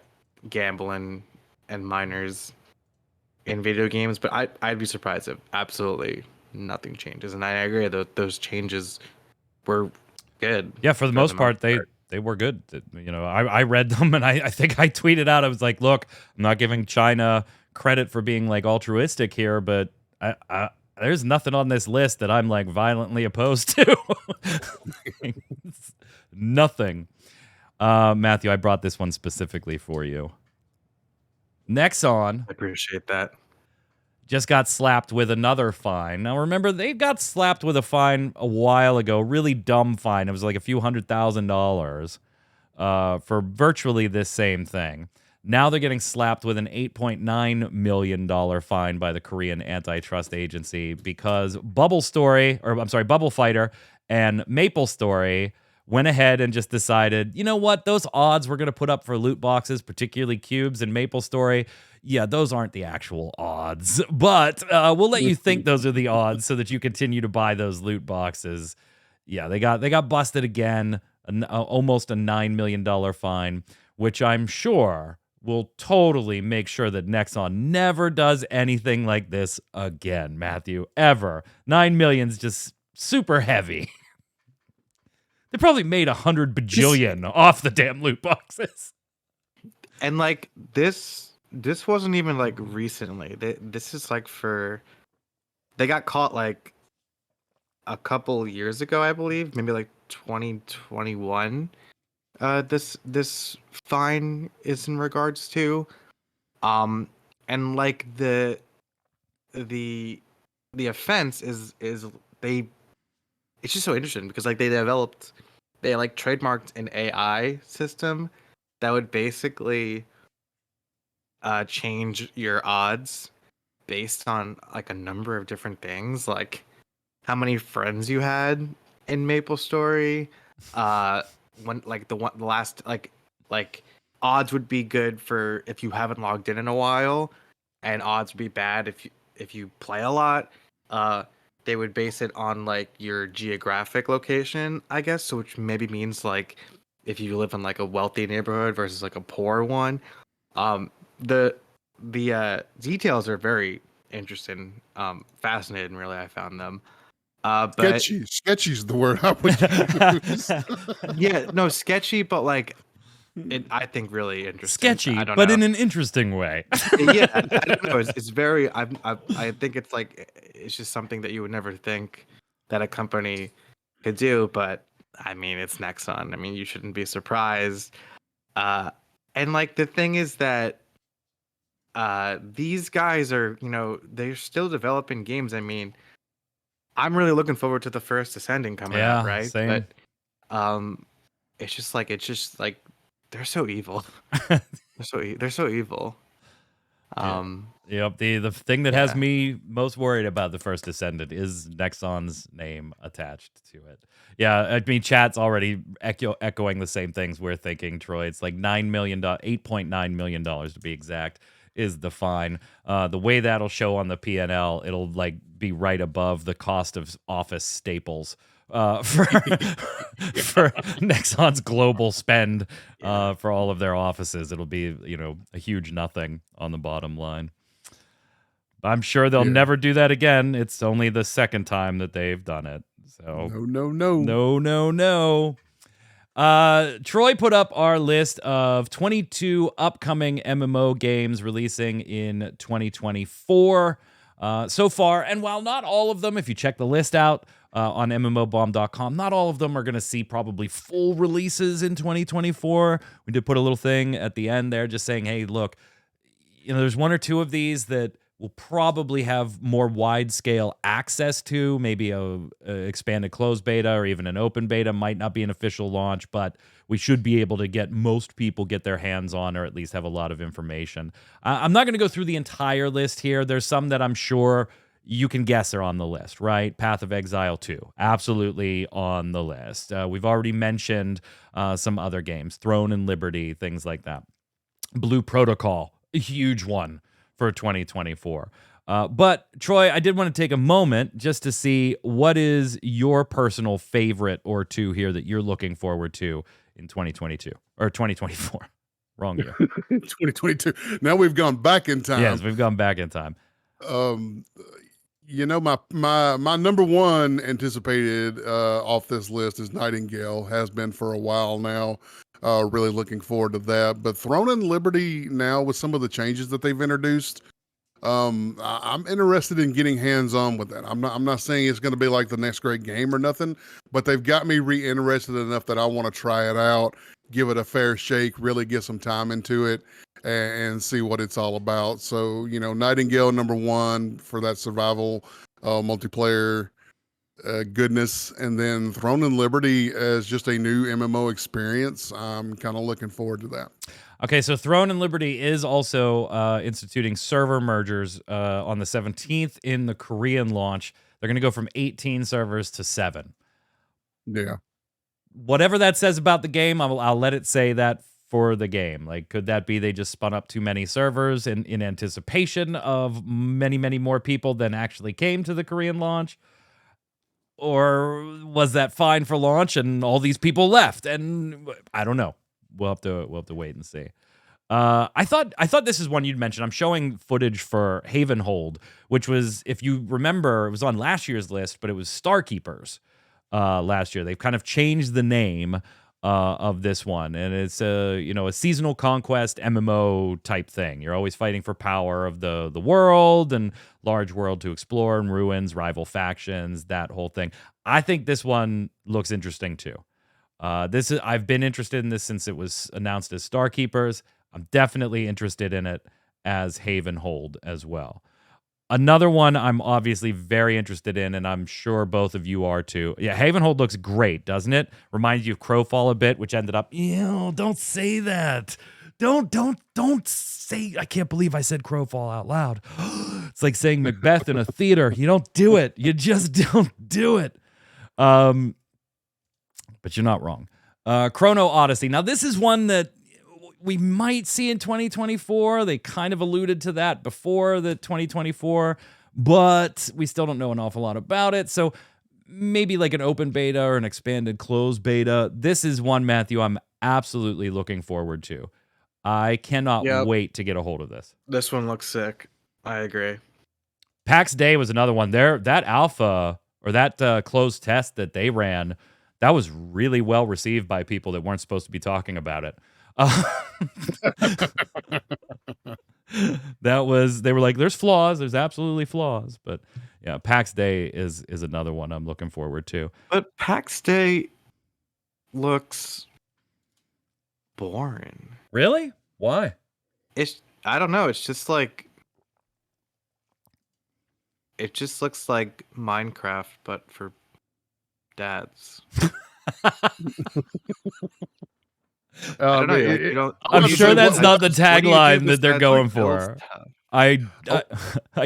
gambling and minors in video games, but I'd be surprised if absolutely nothing changes. And I agree that those changes were good. Yeah, for the most part, they were good. You know, I read them, and I think I tweeted out, I was like, look, I'm not giving China credit for being like altruistic here, but there's nothing on this list that I'm like violently opposed to. Nothing. Matthew, I brought this one specifically for you. Nexon. I appreciate that. Just got slapped with another fine. Now, remember, they got slapped with a fine a while ago, really dumb fine. It was like a few $100,000 for virtually this same thing. Now they're getting slapped with an $8.9 million fine by the Korean antitrust agency because Bubble Fighter and Maple Story went ahead and just decided, you know what, those odds we're going to put up for loot boxes, particularly cubes and Maple Story, yeah, those aren't the actual odds, but we'll let you think those are the odds so that you continue to buy those loot boxes. Yeah, they got busted again, almost a $9 million fine, which I'm sure will totally make sure that Nexon never does anything like this again, Matthew, ever. 9 million's just super heavy. They probably made 100 bajillion off the damn loot boxes. And like this wasn't even like recently. This is like they got caught like a couple years ago, I believe, maybe like 2021. This fine is in regards to, and like the offense is they. It's just so interesting because like they like trademarked an AI system that would basically change your odds based on like a number of different things, like how many friends you had in Maple Story, when like the last like odds would be good for if you haven't logged in a while, and odds would be bad if you play a lot. They would base it on like your geographic location, I guess, so which maybe means like if you live in like a wealthy neighborhood versus like a poor one. The details are very interesting, fascinating. Really, I found them. But sketchy's the word I would use. yeah, no, sketchy, but like I think really interesting. Sketchy, I don't but know. in an interesting way. Yeah, I don't know. It's very. I think it's like it's just something that you would never think that a company could do. But I mean, it's Nexon. I mean, you shouldn't be surprised. And like the thing is that these guys are, they're still developing games. I mean, I'm really looking forward to the first Ascending coming out, right? Same. But it's just like they're so evil. they're so evil. Yep. The thing that has me most worried about the first Ascendant is Nexon's name attached to it. Yeah, I mean, chat's already echoing the same things we're thinking, Troy. It's like $8.9 million to be exact is the fine. The way that'll show on the P&L, it'll like be right above the cost of office staples for Nexon's global spend for all of their offices. It'll be, a huge nothing on the bottom line. I'm sure they'll never do that again. It's only the second time that they've done it. So no. Troy put up our list of 22 upcoming MMO games releasing in 2024 so far. And while not all of them, if you check the list out on MMOBomb.com, not all of them are going to see probably full releases in 2024. We did put a little thing at the end there just saying, hey, look, there's one or two of these that we'll probably have more wide-scale access to. Maybe a expanded closed beta or even an open beta. Might not be an official launch, but we should be able to get most people get their hands on, or at least have a lot of information. I'm not going to go through the entire list here. There's some that I'm sure you can guess are on the list, right? Path of Exile 2, absolutely on the list. We've already mentioned some other games, Throne and Liberty, things like that. Blue Protocol, a huge one for 2024. But Troy, I did want to take a moment just to see what is your personal favorite or two here that you're looking forward to in 2022 or 2024. Wrong year. 2022. Now we've gone back in time. Yes, we've gone back in time. You know, my number one anticipated off this list is Nightingale. Has been for a while now. Really looking forward to that. But Throne and Liberty now, with some of the changes that they've introduced, I'm interested in getting hands-on with that. I'm not saying it's going to be like the next great game or nothing, but they've got me re-interested enough that I want to try it out, give it a fair shake, really get some time into it, and see what it's all about. So, you know, Nightingale number one for that survival multiplayer goodness, and then Throne and Liberty as just a new MMO experience. I'm kind of looking forward to that. Okay, so Throne and Liberty is also instituting server mergers on the 17th in the Korean launch. They're going to go from 18 servers to 7. Yeah. Whatever that says about the game, I'll let it say that for the game. Like, could that be they just spun up too many servers in anticipation of many, many more people than actually came to the Korean launch? Or was that fine for launch and all these people left? And I don't know. We'll have to wait and see. I thought this is one you'd mentioned. I'm showing footage for Havenhold, which was, if you remember, it was on last year's list, but it was Starkeepers last year. They've kind of changed the name of this one, and it's a seasonal conquest MMO type thing. You're always fighting for power of the world and large world to explore and ruins, rival factions, that whole thing. I think this one looks interesting too. I've been interested in this since it was announced as Starkeepers. I'm definitely interested in it as Havenhold as well. Another one I'm obviously very interested in, and I'm sure both of you are too. Yeah, Havenhold looks great, doesn't it? Reminds you of Crowfall a bit, which ended up, don't say that. Don't say, I can't believe I said Crowfall out loud. It's like saying Macbeth in a theater. You don't do it. You just don't do it. But you're not wrong. Chrono Odyssey. Now, this is one that we might see in 2024. They kind of alluded to that before the 2024, but we still don't know an awful lot about it. So maybe like an open beta or an expanded closed beta. This is one, Matthew, I'm absolutely looking forward to. I cannot wait to get a hold of this. This one looks sick. I agree. PAX Day was another one. That alpha or that closed test that they ran, that was really well received by people that weren't supposed to be talking about it. They were like, there's flaws. There's absolutely flaws. But yeah, PAX Day is another one I'm looking forward to. But PAX Day looks boring. Really? Why? I don't know. It's just like, it just looks like Minecraft, but for dads. I don't know. I'm sure that's not the tagline that they're going for. I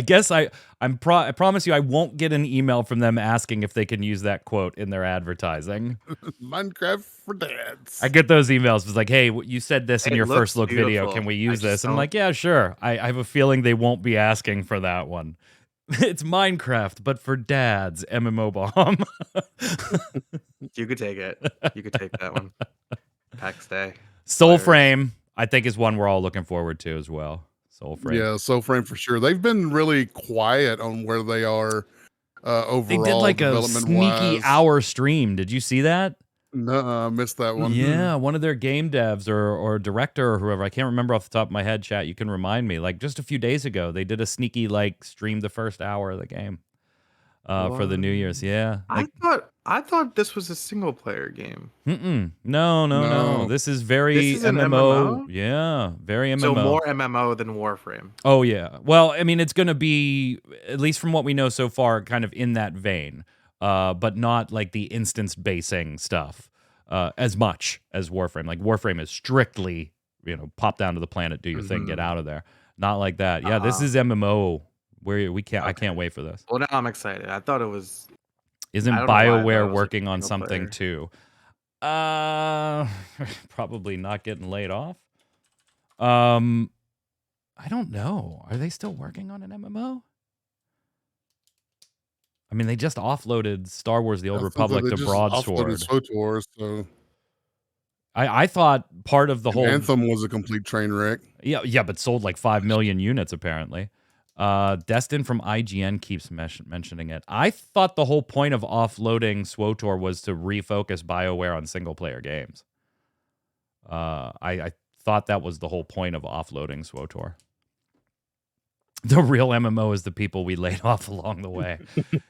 guess I promise you I won't get an email from them asking if they can use that quote in their advertising. Minecraft for dads. I get those emails. It's like, hey, you said this in your first look video. Can we use this? I'm like, yeah, sure. I have a feeling they won't be asking for that one. It's Minecraft, but for dads, MMOBomb. You could take it. You could take that one. PAX Day. Soulframe, I think, is one we're all looking forward to as well. Soulframe. Yeah, Soulframe for sure. They've been really quiet on where they are overall. They did like a sneaky hour stream. Did you see that? No, I missed that one. Yeah, one of their game devs or director or whoever, I can't remember off the top of my head, chat, you can remind me, like just a few days ago, they did a sneaky like stream the first hour of the game. for the New Year's. Yeah. I thought this was a single player game. No. This is very This is an MMO. MMO? Yeah, very MMO. So more MMO than Warframe. Oh yeah. Well, I mean, it's going to be, at least from what we know so far, kind of in that vein, but not like the instance basing stuff as much as Warframe. Like Warframe is strictly, pop down to the planet, do your thing, get out of there. Not like that. Yeah, this is MMO. Where I can't wait for this. Well, now I'm excited. I thought it was. Isn't BioWare working on something too? Probably not getting laid off. I don't know. Are they still working on an MMO? I mean, they just offloaded Star Wars: The Old Republic to Broadsword. SWTOR, so I thought part of the whole Anthem was a complete train wreck. Yeah, but sold like 5 million units apparently. Destin from IGN keeps mentioning it. I thought the whole point of offloading SWTOR was to refocus BioWare on single-player games. I thought that was the whole point of offloading SWTOR. The real MMO is the people we laid off along the way.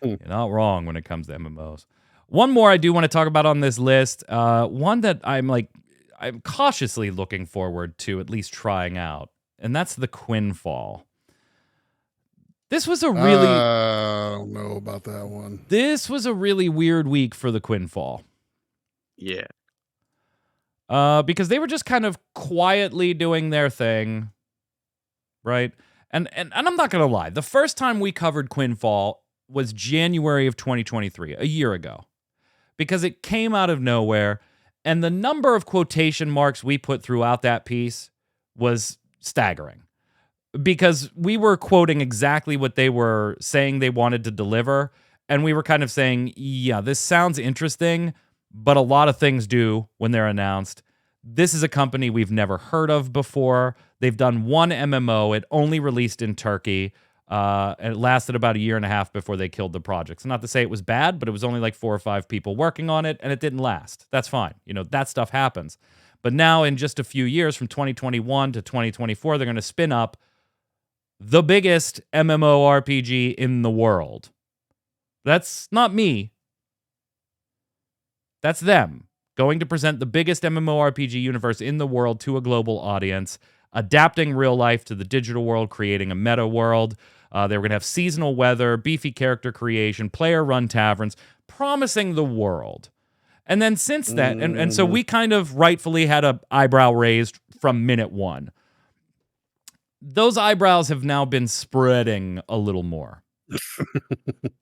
You're not wrong when it comes to MMOs. One more I do want to talk about on this list. One that I'm cautiously looking forward to at least trying out, and that's the Quinfall. This was a really... I don't know about that one. This was a really weird week for the Quinfall. Yeah. Because they were just kind of quietly doing their thing, right? And I'm not going to lie. The first time we covered Quinfall was January of 2023, a year ago. Because it came out of nowhere, and the number of quotation marks we put throughout that piece was staggering. Because we were quoting exactly what they were saying they wanted to deliver, and we were kind of saying, yeah, this sounds interesting, but a lot of things do when they're announced. This is a company we've never heard of before. They've done one MMO. It only released in Turkey, and it lasted about a year and a half before they killed the project. So not to say it was bad, but it was only like 4 or 5 people working on it, and it didn't last. That's fine. That stuff happens. But now in just a few years, from 2021 to 2024, they're going to spin up the biggest MMORPG in the world. That's not me. That's them going to present the biggest MMORPG universe in the world to a global audience, adapting real life to the digital world, creating a meta world. They were going to have seasonal weather, beefy character creation, player-run taverns, promising the world. And then since that, and so we kind of rightfully had an eyebrow raised from minute one. Those eyebrows have now been spreading a little more.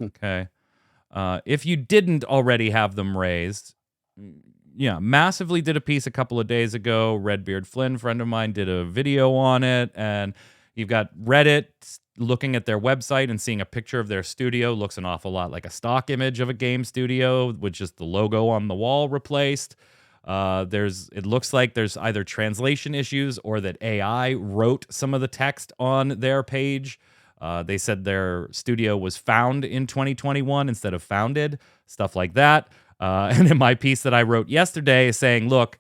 Okay. If you didn't already have them raised, yeah, Massively did a piece a couple of days ago. Redbeard Flynn, friend of mine, did a video on it. And you've got Reddit looking at their website and seeing a picture of their studio. Looks an awful lot like a stock image of a game studio with just the logo on the wall replaced. It looks like there's either translation issues or that AI wrote some of the text on their page. They said their studio was found in 2021 instead of founded, stuff like that. And in my piece that I wrote yesterday saying, look,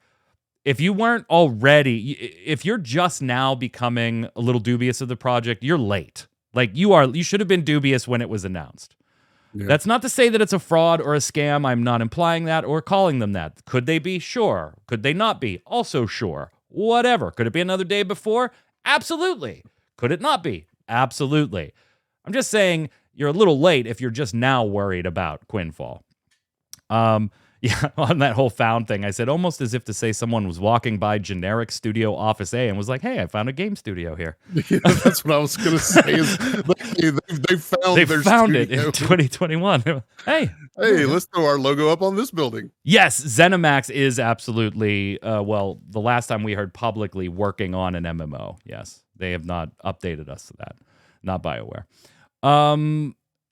if you weren't already, if you're just now becoming a little dubious of the project, you're late. Like you should have been dubious when it was announced. Yeah. That's not to say that it's a fraud or a scam. I'm not implying that or calling them that. Could they be? Sure. Could they not be? Also sure. Whatever. Could it be another day before? Absolutely. Could it not be? Absolutely. I'm just saying you're a little late if you're just now worried about Quinfall. Yeah, on that whole found thing, I said almost as if to say someone was walking by generic studio office A and was like, hey, I found a game studio here. Yeah, that's what I was going to say. Is they found it in 2021. Hey, let's throw our logo up on this building. Yes, ZeniMax is absolutely, the last time we heard publicly working on an MMO. Yes, they have not updated us to that. Not BioWare.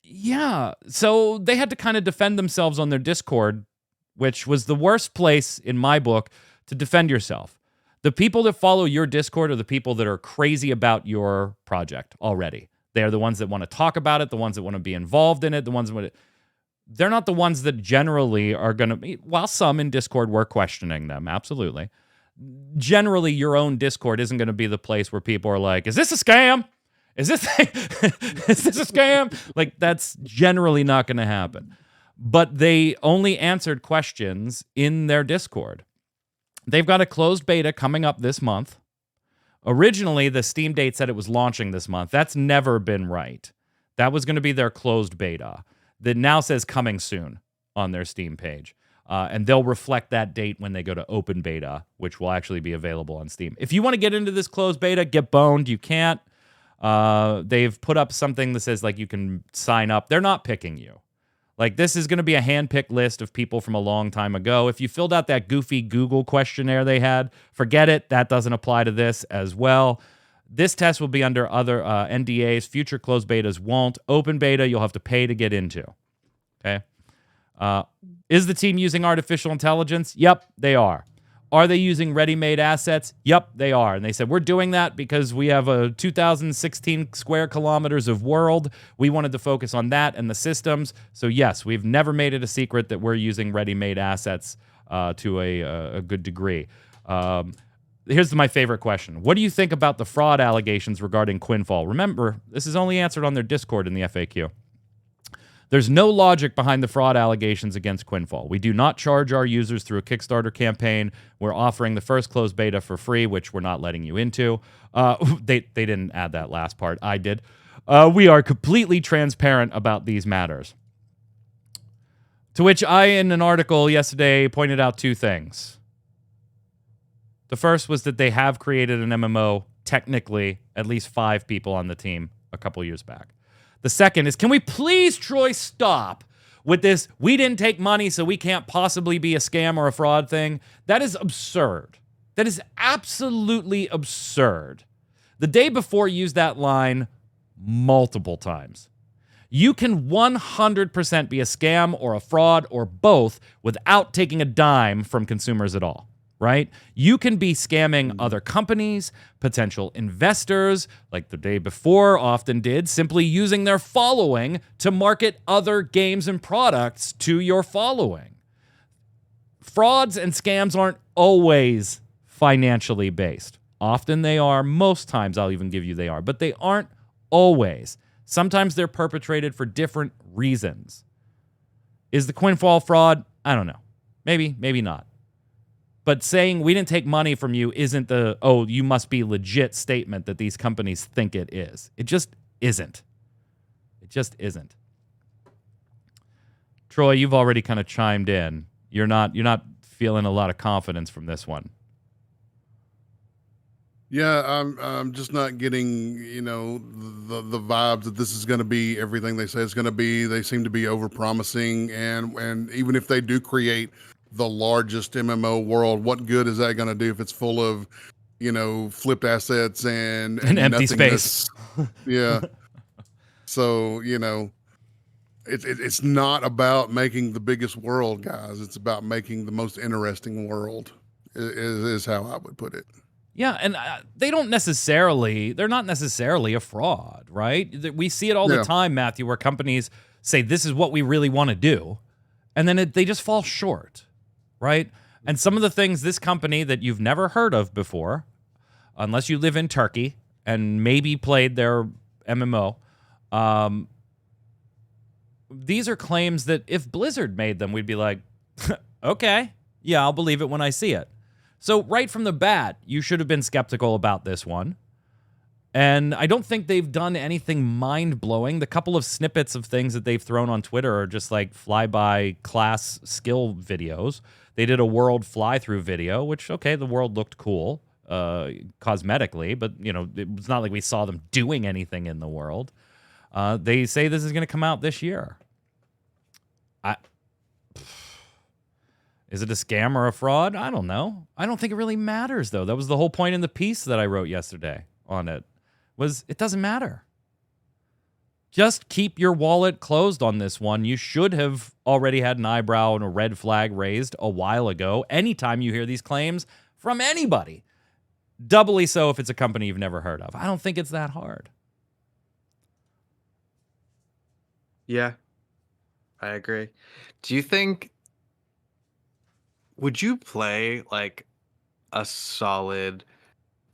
Yeah, so they had to kind of defend themselves on their Discord, which was the worst place in my book to defend yourself. The people that follow your Discord are the people that are crazy about your project already. They're the ones that want to talk about it, the ones that want to be involved in it, the ones that want to... They're not the ones that generally are going to... While some in Discord were questioning them, absolutely. Generally, your own Discord isn't going to be the place where people are like, is this a scam? Is this is this a scam? Like, that's generally not going to happen. But they only answered questions in their Discord. They've got a closed beta coming up this month. Originally, the Steam date said it was launching this month. That's never been right. That was going to be their closed beta. That now says coming soon on their Steam page. And they'll reflect that date when they go to open beta, which will actually be available on Steam. If you want to get into this closed beta, get boned. You can't. They've put up something that says, like, you can sign up. They're not picking you. Like, this is going to be a hand-picked list of people from a long time ago. If you filled out that goofy Google questionnaire they had, forget it. That doesn't apply to this as well. This test will be under other NDAs. Future closed betas won't. Open beta, you'll have to pay to get into. Okay? Is the team using artificial intelligence? Yep, they are. Are they using ready-made assets? Yep, they are. And they said, we're doing that because we have a 2016 square kilometers of world. We wanted to focus on that and the systems. So yes, we've never made it a secret that we're using ready-made assets to a good degree. Here's my favorite question. What do you think about the fraud allegations regarding Quinfall? Remember, this is only answered on their Discord in the FAQ. There's no logic behind the fraud allegations against Quinfall. We do not charge our users through a Kickstarter campaign. We're offering the first closed beta for free, which we're not letting you into. They didn't add that last part. I did. We are completely transparent about these matters. To which I, in an article yesterday, pointed out two things. The first was that they have created an MMO, technically, at least 5 people on the team a couple years back. The second is, can we please, Troy, stop with this, we didn't take money, so we can't possibly be a scam or a fraud thing? That is absurd. That is absolutely absurd. The day before used that line multiple times. You can 100% be a scam or a fraud or both without taking a dime from consumers at all. Right? You can be scamming other companies, potential investors, like the day before often did, simply using their following to market other games and products to your following. Frauds and scams aren't always financially based. Often they are. Most times I'll even give you they are. But they aren't always. Sometimes they're perpetrated for different reasons. Is the Quinfall fraud? I don't know. Maybe, maybe not. But saying we didn't take money from you isn't the, oh, you must be legit statement that these companies think it is. It just isn't. It just isn't. Troy, you've already kind of chimed in. You're not feeling a lot of confidence from this one. Yeah, I'm just not getting, the vibes that this is going to be everything they say it's going to be. They seem to be overpromising, and even if they do create the largest MMO world, what good is that going to do if it's full of, flipped assets and empty space? Yeah. So, it's not about making the biggest world, guys. It's about making the most interesting world is how I would put it. Yeah, and they're not necessarily a fraud, right? We see it all the time, Matthew, where companies say, this is what we really want to do, and then they just fall short. Right? And some of the things this company that you've never heard of before, unless you live in Turkey and maybe played their MMO, these are claims that if Blizzard made them, we'd be like, okay, yeah, I'll believe it when I see it. So right from the bat, you should have been skeptical about this one. And I don't think they've done anything mind-blowing. The couple of snippets of things that they've thrown on Twitter are just like fly-by class skill videos. They did a world fly-through video, which, okay, the world looked cool cosmetically, but, it was not like we saw them doing anything in the world. They say this is going to come out this year. Is it a scam or a fraud? I don't know. I don't think it really matters, though. That was the whole point in the piece that I wrote yesterday on it, was it doesn't matter. Just keep your wallet closed on this one. You should have already had an eyebrow and a red flag raised a while ago. Anytime you hear these claims from anybody, doubly so if it's a company you've never heard of. I don't think it's that hard. Yeah, I agree. Do you think, would you play like a solid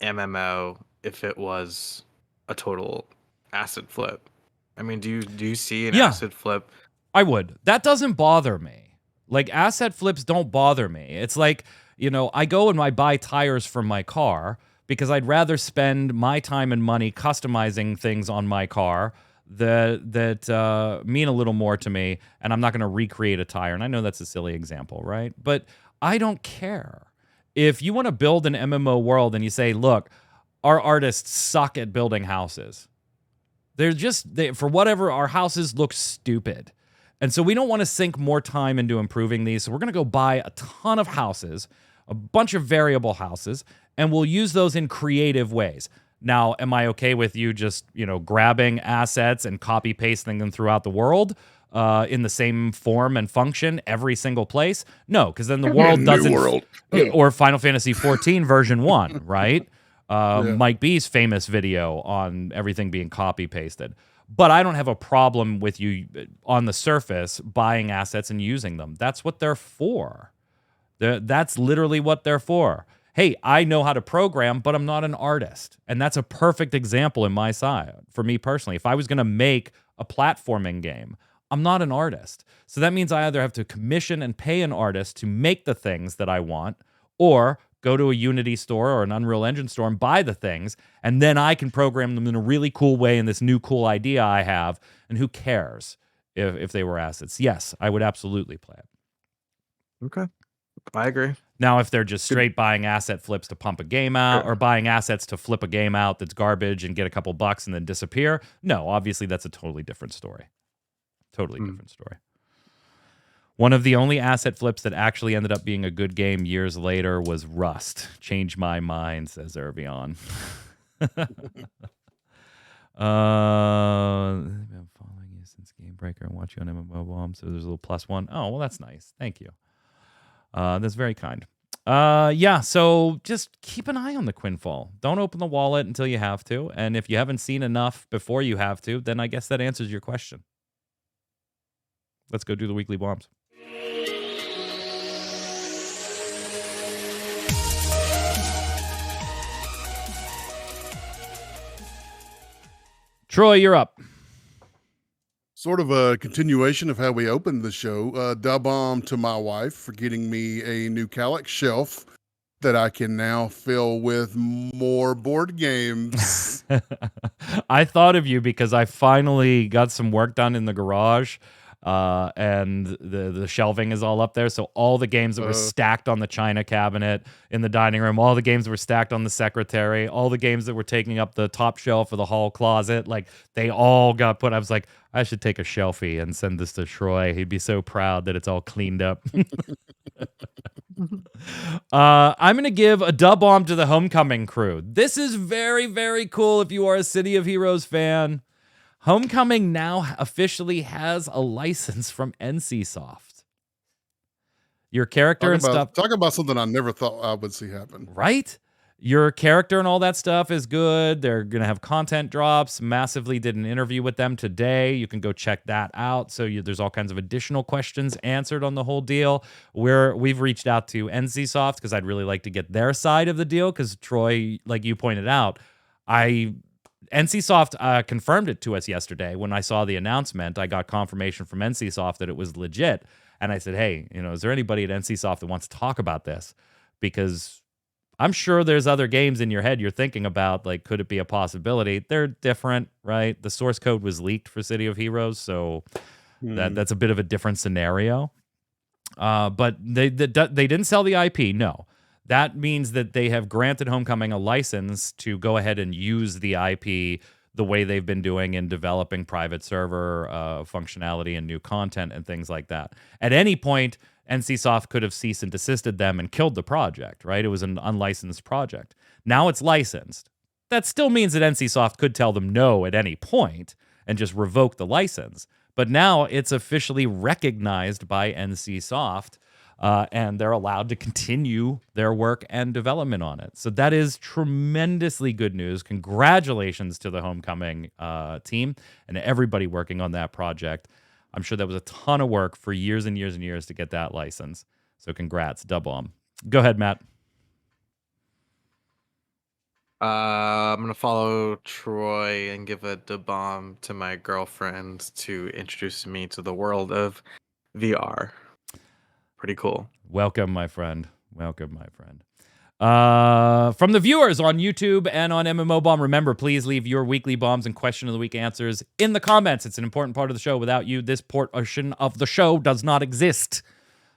MMO if it was a total acid flip. I mean, do you see an Yeah. acid flip? I would. That doesn't bother me. Like, asset flips don't bother me. It's like, I go and I buy tires for my car because I'd rather spend my time and money customizing things on my car that mean a little more to me, and I'm not going to recreate a tire. And I know that's a silly example, right? But I don't care. If you want to build an MMO world and you say, look, our artists suck at building houses. For whatever, our houses look stupid. And so we don't want to sink more time into improving these. So we're going to go buy a ton of houses, a bunch of variable houses, and we'll use those in creative ways. Now, am I okay with you just, grabbing assets and copy pasting them throughout the world in the same form and function every single place? No, because then the world doesn't. World. Or Final Fantasy 14 version 1, right? Yeah. Mike B's famous video on everything being copy pasted. But I don't have a problem with you on the surface buying assets and using them. That's what they're for. That's literally what they're for. Hey, I know how to program, but I'm not an artist. And that's a perfect example in my side, for me personally. If I was going to make a platforming game, I'm not an artist. So that means I either have to commission and pay an artist to make the things that I want, or go to a Unity store or an Unreal Engine store and buy the things, and then I can program them in a really cool way in this new cool idea I have, and who cares if they were assets? Yes, I would absolutely play it. Okay. I agree. Now, if they're just straight buying asset flips to pump a game out, or buying assets to flip a game out that's garbage and get a couple bucks and then disappear, no, obviously that's a totally different story. Totally different story. One of the only asset flips that actually ended up being a good game years later was Rust. Changed my mind, says Irvion. I've been following you since Game Breaker and watch you on MMOBomb, so there's a little +1. Oh, well, that's nice. Thank you. That's very kind. Yeah, so just keep an eye on the Quinfall. Don't open the wallet until you have to, and if you haven't seen enough before you have to, then I guess that answers your question. Let's go do the weekly bombs. Troy, you're up. Sort of a continuation of how we opened the show. Bomb to my wife for getting me a new Calyx shelf that I can now fill with more board games. I thought of you because I finally got some work done in the garage. And the shelving is all up there. So all the games that were stacked on the china cabinet in the dining room, all the games that were stacked on the secretary, all the games that were taking up the top shelf of the hall closet, like they all got put. I was like, I should take a shelfie and send this to Troy. He'd be so proud that it's all cleaned up. I'm going to give a bomb to the Homecoming crew. This is very, very cool if you are a City of Heroes fan. Homecoming now officially has a license from NCSoft. Your character and stuff. Talk about something I never thought I would see happen. Right? Your character and all that stuff is good. They're going to have content drops. Massively did an interview with them today. You can go check that out. So there's all kinds of additional questions answered on the whole deal. We've reached out to NCSoft because I'd really like to get their side of the deal because Troy, like you pointed out, NCSoft confirmed it to us yesterday. When I saw the announcement, I got confirmation from NCSoft that it was legit. And I said, hey, is there anybody at NCSoft that wants to talk about this? Because I'm sure there's other games in your head you're thinking about, like, could it be a possibility? They're different, right? The source code was leaked for City of Heroes, so that's a bit of a different scenario. But they didn't sell the IP, no. That means that they have granted Homecoming a license to go ahead and use the IP the way they've been doing in developing private server functionality and new content and things like that. At any point, NCSoft could have ceased and desisted them and killed the project, right? It was an unlicensed project. Now it's licensed. That still means that NCSoft could tell them no at any point and just revoke the license. But now it's officially recognized by NCSoft. And they're allowed to continue their work and development on it. So that is tremendously good news. Congratulations to the Homecoming team and everybody working on that project. I'm sure that was a ton of work for years and years and years to get that license. So congrats, bomb. Go ahead, Matt. I'm gonna follow Troy and give a bomb to my girlfriend to introduce me to the world of VR. Pretty cool. Welcome, my friend. Welcome, my friend. From the viewers on YouTube and on MMOBomb, remember, please leave your weekly bombs and question of the week answers in the comments. It's an important part of the show. Without you, this portion of the show does not exist.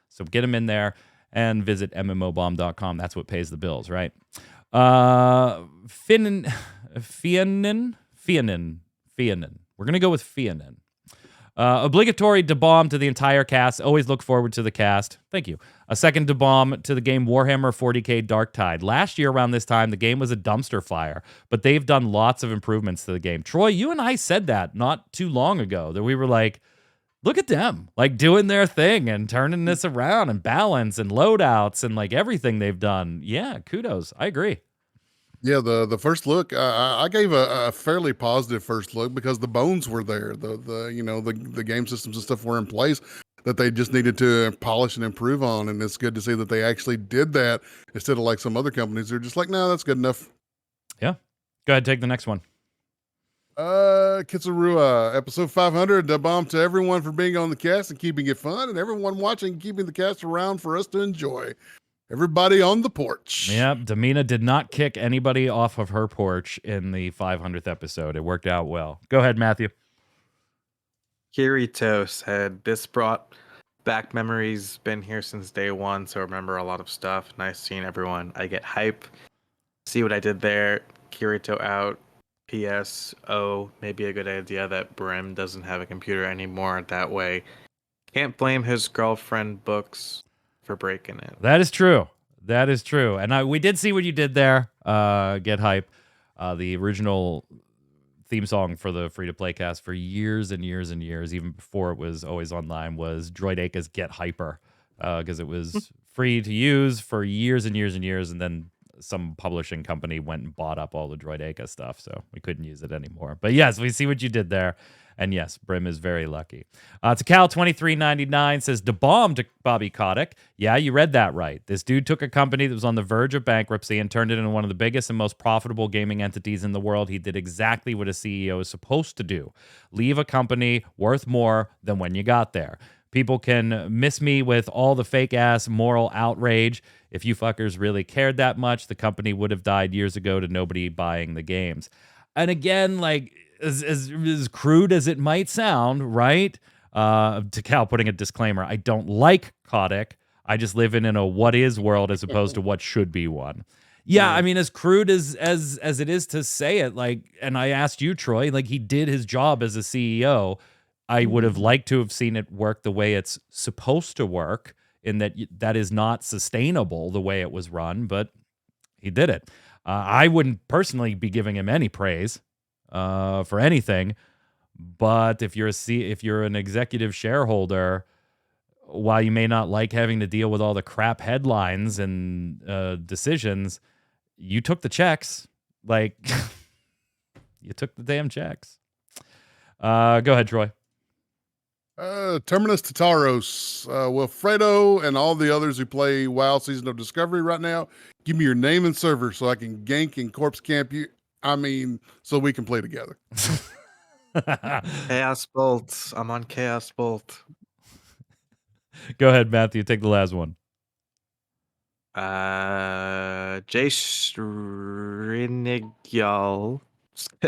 So get them in there and visit MMOBomb.com. That's what pays the bills, right? Fianin. We're going to go with Fianin. Obligatory bomb to the entire cast. Always look forward to the cast. Thank you. A second bomb to the game Warhammer 40k Dark Tide. Last year around this time, the game was a dumpster fire, but they've done lots of improvements to the game. Troy, you and I said that not too long ago, that we were like, look at them, like doing their thing and turning this around and balance and loadouts and like everything they've done. Yeah, kudos. I agree. Yeah, the first look, I gave a fairly positive first look because the bones were there. The game systems and stuff were in place that they just needed to polish and improve on. And it's good to see that they actually did that instead of like some other companies. They're just like, no, that's good enough. Yeah. Go ahead, take the next one. Kitsarua, episode 500. A bomb to everyone for being on the cast and keeping it fun, and everyone watching, keeping the cast around for us to enjoy. Everybody on the porch. Yep, Damina did not kick anybody off of her porch in the 500th episode. It worked out well. Go ahead, Matthew. Kirito said, this brought back memories. Been here since day one, so remember a lot of stuff. Nice seeing everyone. I get hype. See what I did there. Kirito out. P.S. Oh, maybe a good idea that Brim doesn't have a computer anymore. That way, can't blame his girlfriend Books for breaking it. That is true. That is true. And we did see what you did there. Get hype. The original theme song for the free-to-play cast for years and years and years, even before it was always online, was Droideca's Get Hyper, because it was free to use for years and years and years, and then some publishing company went and bought up all the Droideca stuff, so we couldn't use it anymore. But yes, we see what you did there. And yes, Brim is very lucky. To Cal2399 says, bomb to Bobby Kotick. Yeah, you read that right. This dude took a company that was on the verge of bankruptcy and turned it into one of the biggest and most profitable gaming entities in the world. He did exactly what a CEO is supposed to do. Leave a company worth more than when you got there. People can miss me with all the fake-ass moral outrage. If you fuckers really cared that much, the company would have died years ago to nobody buying the games. And again, like, as crude as it might sound, right? To Cal putting a disclaimer, I don't like Kotick. I just live in a what is world as opposed to what should be one. Yeah, I mean, as crude as it is to say it, like, and I asked you, Troy, like, he did his job as a CEO. I would have liked to have seen it work the way it's supposed to work, in that is not sustainable the way it was run, but he did it. I wouldn't personally be giving him any praise for anything, but if you're an executive shareholder, while you may not like having to deal with all the crap headlines and decisions, you took the checks. Like, you took the damn checks. Go ahead, Troy. Terminus Tataros, Wilfredo, and all the others who play WoW Season of Discovery right now, give me your name and server so I can gank and corpse camp you. I mean, so we can play together. Chaos Bolt. I'm on Chaos Bolt. Go ahead, Matthew. Take the last one. Jay Shrinigyal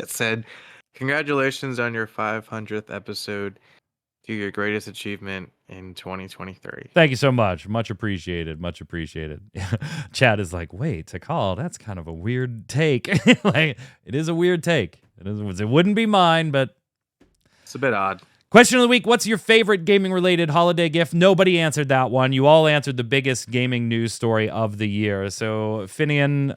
said, congratulations on your 500th episode. To your greatest achievement in 2023. Thank you so much. Much appreciated. Much appreciated. Chad is like, wait, Takal, that's kind of a weird take. Like, it is a weird take. It wouldn't be mine, but it's a bit odd. Question of the week, what's your favorite gaming-related holiday gift? Nobody answered that one. You all answered the biggest gaming news story of the year. So Fianin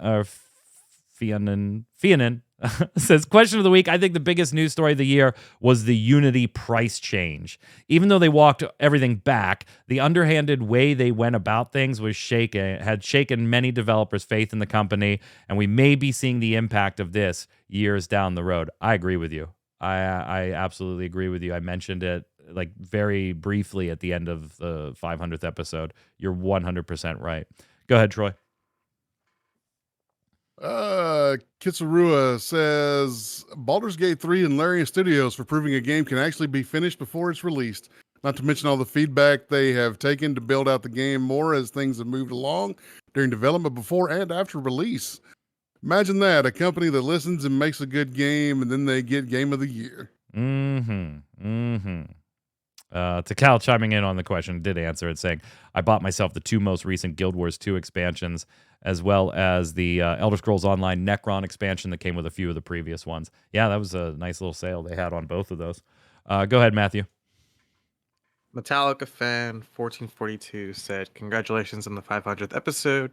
says, question of the week, I think the biggest news story of the year was the Unity price change. Even though they walked everything back, the underhanded way they went about things had shaken many developers' faith in the company, and we may be seeing the impact of this years down the road. I agree with you. I absolutely agree with you. I mentioned it like very briefly at the end of the 500th episode. You're 100% right. Go ahead, Troy. Kitsurua says Baldur's Gate 3 and Larian Studios for proving a game can actually be finished before it's released. Not to mention all the feedback they have taken to build out the game more as things have moved along during development before and after release. Imagine that, a company that listens and makes a good game, and then they get Game of the Year. Takal chiming in on the question did answer it, saying, I bought myself the 2 most recent Guild Wars 2 expansions, as well as the Elder Scrolls Online Necron expansion that came with a few of the previous ones. Yeah, that was a nice little sale they had on both of those. Go ahead, Matthew. Metallica fan 1442 said, congratulations on the 500th episode.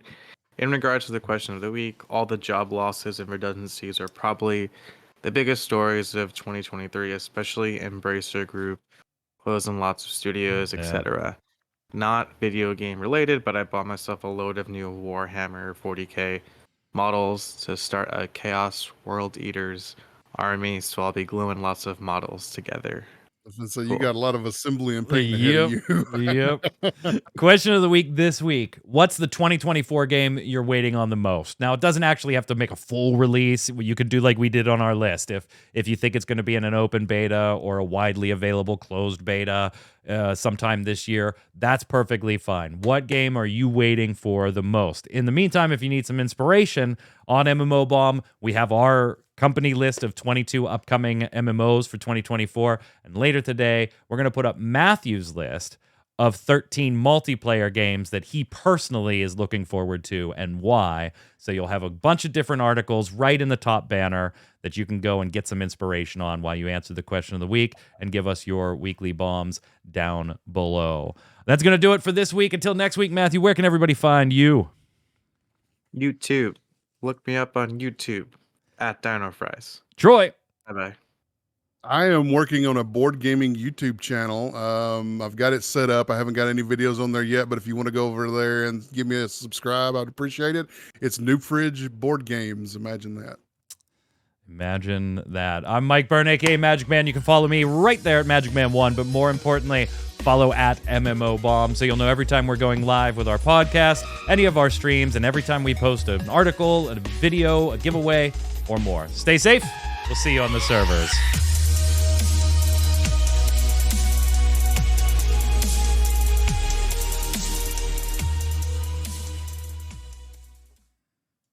In regards to the question of the week, all the job losses and redundancies are probably the biggest stories of 2023, especially Embracer Group, closing lots of studios, etc. Not video game related, but I bought myself a load of new Warhammer 40k models to start a Chaos World Eaters army, so I'll be gluing lots of models together. So you got a lot of assembly and painting ahead of you. Question of the week this week. What's the 2024 game you're waiting on the most? Now, it doesn't actually have to make a full release. You could do like we did on our list. If you think it's going to be in an open beta or a widely available closed beta sometime this year, that's perfectly fine. What game are you waiting for the most? In the meantime, if you need some inspiration on MMOBomb, we have our company list of 22 upcoming MMOs for 2024. And later today, we're going to put up Matthew's list of 13 multiplayer games that he personally is looking forward to and why. So you'll have a bunch of different articles right in the top banner that you can go and get some inspiration on while you answer the question of the week and give us your weekly bombs down below. That's going to do it for this week. Until next week, Matthew, where can everybody find you? YouTube. Look me up on YouTube. At Dino Fries. Troy. Bye-bye. I am working on a board gaming YouTube channel. I've got it set up. I haven't got any videos on there yet, but if you want to go over there and give me a subscribe, I'd appreciate it. It's Noob Fridge Board Games. Imagine that. Imagine that. I'm Mike Byrne, aka Magic Man. You can follow me right there at MagicMan1, but more importantly, follow at MMOBomb so you'll know every time we're going live with our podcast, any of our streams, and every time we post an article, a video, a giveaway, or more. Stay safe. We'll see you on the servers.